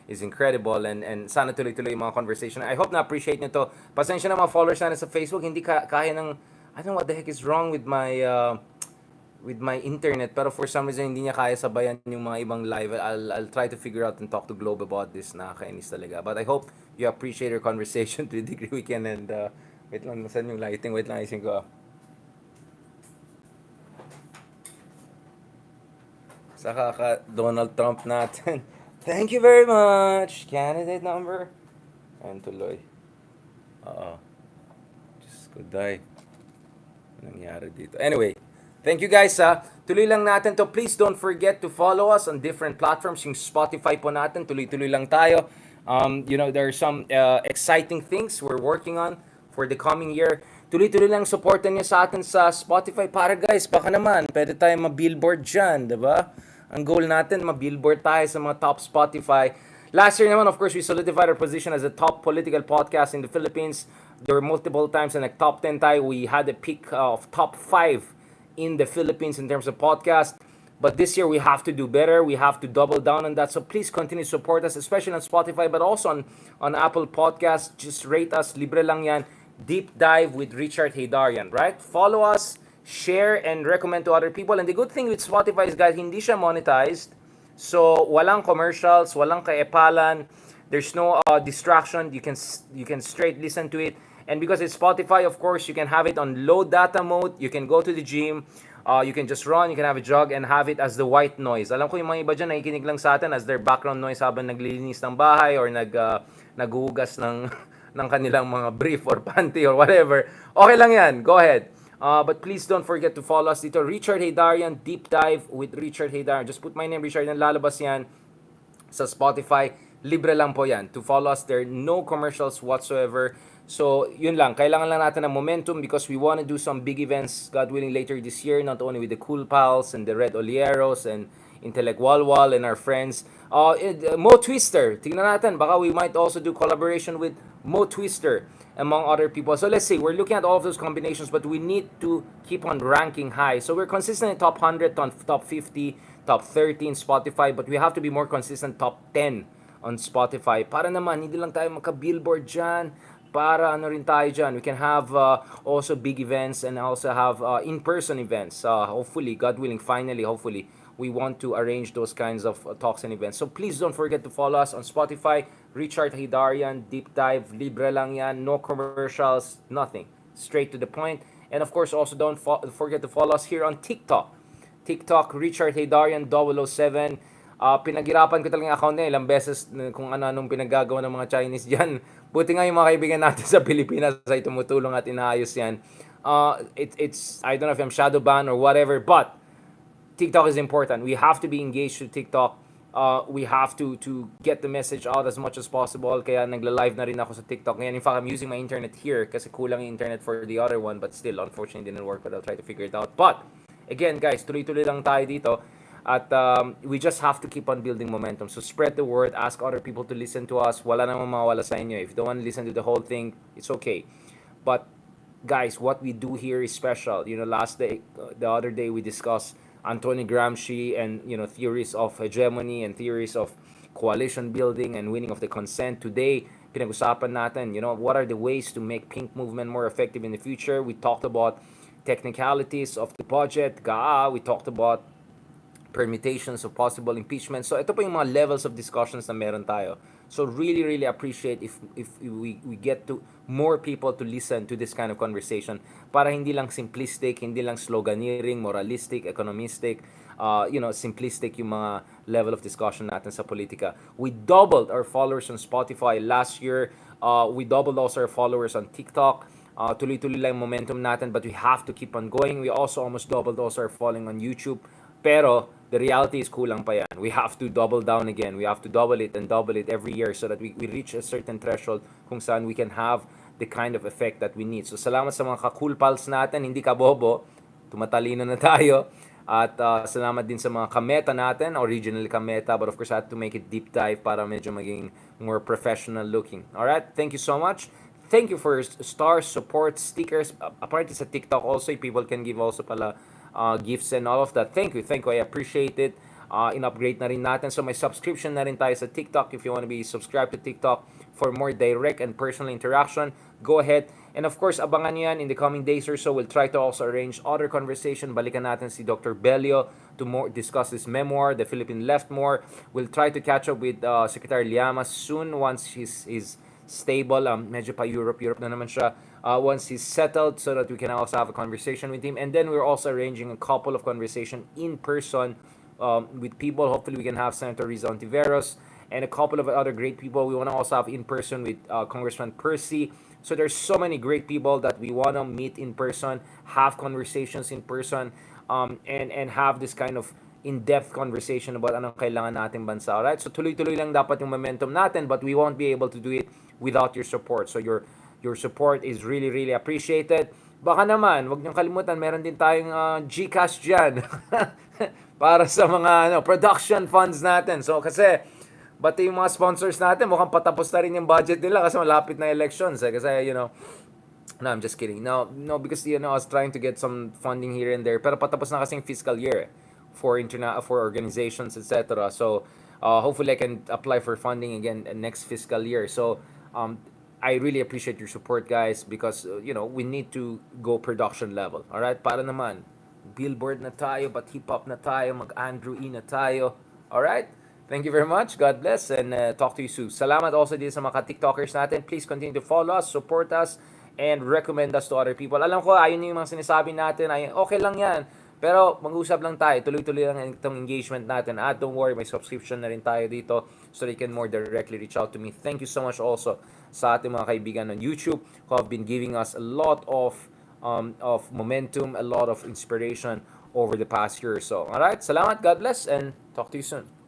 is incredible and sana tuloy-tuloy yung mga conversation. I hope na-appreciate nyo to. Pasensya na mga followers natin sa Facebook, hindi kaya ng, I don't know what the heck is wrong with my internet, pero for some reason hindi niya kaya sabayan yung mga ibang live. I'll try to figure out and talk to Globe about this. Nakakainis talaga. But I hope you appreciate our conversation to the degree we can and wait lang, saan yung lighting? Wait lang, ayusin ko. Sa kaka-Donald Trump natin. Thank you very much. Candidate number. And Tuloy. Diyos ko, die. Nangyari dito. Anyway, thank you guys ha. Tuloy lang natin to. Please don't forget to follow us on different platforms. Yung Spotify po natin, tuloy-tuloy lang tayo. There are some exciting things we're working on for the coming year. Tuloy-tuloy lang supportan niyo sa atin sa Spotify para guys, baka naman, pwede tayo ma-billboard dyan, diba? Ang goal natin, ma-billboard tayo sa mga top Spotify. Last year naman, of course, we solidified our position as a top political podcast in the Philippines. There were multiple times na nag-top 10 tayo. We had a peak of top 5 in the Philippines in terms of podcast. But this year, we have to do better. We have to double down on that. So please continue to support us, especially on Spotify, but also on Apple Podcasts. Just rate us. Libre lang yan. Deep Dive with Richard Haydarian, right? Follow us, share, and recommend to other people. And the good thing with Spotify is, guys, hindi siya monetized. So, walang commercials, walang kaepalan. There's no distraction. You can straight listen to it. And because it's Spotify, of course, you can have it on low data mode. You can go to the gym. You can just run, you can have a jog, and have it as the white noise. Alam ko yung mga iba dyan, nakikinig lang sa atin as their background noise habang naglilinis ng bahay or naghuhugas ng kanilang mga brief or panty or whatever. Okay lang yan. Go ahead. But please don't forget to follow us dito. Richard Haydarian, Deep Dive with Richard Haydarian. Just put my name, Richard, and lalabas yan sa Spotify. Libre lang po yan. To follow us there, no commercials whatsoever. So, yun lang. Kailangan lang natin ng momentum because we want to do some big events, God willing, later this year. Not only with the Cool Pals and the Red Olieros and Intellect Walwal and our friends. Mo Twister. Tingnan natin. Baka we might also do collaboration with Mo Twister among other people. So let's see. We're looking at all of those combinations, but we need to keep on ranking high. So we're consistent in top 100, top 50, top 30 in Spotify, but we have to be more consistent top 10 on Spotify. Para naman, hindi lang tayo maka-billboard dyan. Para ano rin tayo dyan. We can have also big events and also have in-person events. Hopefully, God willing, finally, hopefully, we want to arrange those kinds of talks and events. So please don't forget to follow us on Spotify. Richard Haydarian, Deep Dive, libre lang yan. No commercials, nothing. Straight to the point. And of course, also don't forget to follow us here on TikTok. TikTok, Richard Haydarian 007. Pinaghirapan ko talaga yung account niya ilang beses kung ano-anong pinagagawa ng mga Chinese dyan. Buti nga yung mga kaibigan natin sa Pilipinas ay tumutulong at inaayos yan. It's I don't know if I'm shadow ban or whatever, but TikTok is important. We have to be engaged with TikTok. We have to get the message out as much as possible. Kaya nagla-live na rin ako sa TikTok. Ngayon, in fact, I'm using my internet here kasi kulang yung internet for the other one. But still, unfortunately, didn't work. But I'll try to figure it out. But, again, guys, tuloy-tuloy lang tayo dito. At we just have to keep on building momentum. So spread the word. Ask other people to listen to us. Wala namang mawala sa inyo. If you don't want to listen to the whole thing, it's okay. But guys, what we do here is special. The other day we discussed Antonio Gramsci and theories of hegemony and theories of coalition building and winning of the consent. Today, pinag-usapan natin, what are the ways to make pink movement more effective in the future. We talked about technicalities of the budget. We talked about permutations of possible impeachment. So ito po yung mga levels of discussions na meron tayo. So really, really appreciate if we get to more people to listen to this kind of conversation para hindi lang simplistic, hindi lang sloganeering, moralistic, economistic, simplistic yung mga level of discussion natin sa politika. We doubled our followers on Spotify last year. We doubled also our followers on TikTok. Tuloy-tuloy lang yung momentum natin, but we have to keep on going. We also almost doubled also our following on YouTube. Pero the reality is kulang pa yan. We have to double down again. We have to double it and double it every year so that we reach a certain threshold kung saan we can have the kind of effect that we need. So salamat sa mga ka-cool pals natin, hindi ka bobo. Tumatalino na tayo. At salamat din sa mga kameta natin, original kameta, but of course I had to make it deep dive para medyo maging more professional looking. Alright, thank you so much. Thank you for stars, support, stickers. Apparently sa TikTok also, people can give also pala gifts and all of that. Thank you. I appreciate it. In-upgrade na rin natin. So may subscription na rin tayo sa TikTok. If you want to be subscribed to TikTok for more direct and personal interaction, go ahead. And of course, abangan nyo yan in the coming days or so. We'll try to also arrange other conversation. Balikan natin si Dr. Belio to more discuss his memoir, The Philippine Left More. We'll try to catch up with Secretary Llamas soon once he's stable. Medyo pa Europe na naman siya. Once he's settled so that we can also have a conversation with him. And then we're also arranging a couple of conversation in person with people. Hopefully we can have Senator Riza Ontiveros and a couple of other great people. We want to also have in person with Congressman Percy. So there's so many great people that we want to meet in person, have conversations in person, and have this kind of in-depth conversation about anong kailangan natin bansa. Alright? So tuloy-tuloy lang dapat yung momentum natin, but we won't be able to do it without your support. So your support is really, really appreciated. Baka naman, wag niyong kalimutan, meron din tayong GCash dyan para sa mga production funds natin. So kasi, pati yung mga sponsors natin, mukhang patapos na rin yung budget nila kasi malapit na elections. Kasi, no, I'm just kidding. No, because, I was trying to get some funding here and there. Pero patapos na kasi yung fiscal year for organizations, etc. So, hopefully I can apply for funding again next fiscal year. So, I really appreciate your support, guys, because we need to go production level. All right? Para naman billboard na tayo, but hip hop na tayo, mag-Andrew E na tayo. All right? Thank you very much. God bless and talk to you soon. Salamat also din sa mga TikTokers natin. Please continue to follow us, support us, and recommend us to other people. Alam ko, ayun yung mga sinasabi natin, okay lang yan. Pero mag-usap lang tayo, tuloy-tuloy lang itong engagement natin. At don't worry, may subscription na rin tayo dito so they can more directly reach out to me. Thank you so much also sa ating mga kaibigan on YouTube who have been giving us a lot of momentum, a lot of inspiration over the past year or so. Alright, salamat, God bless, and talk to you soon.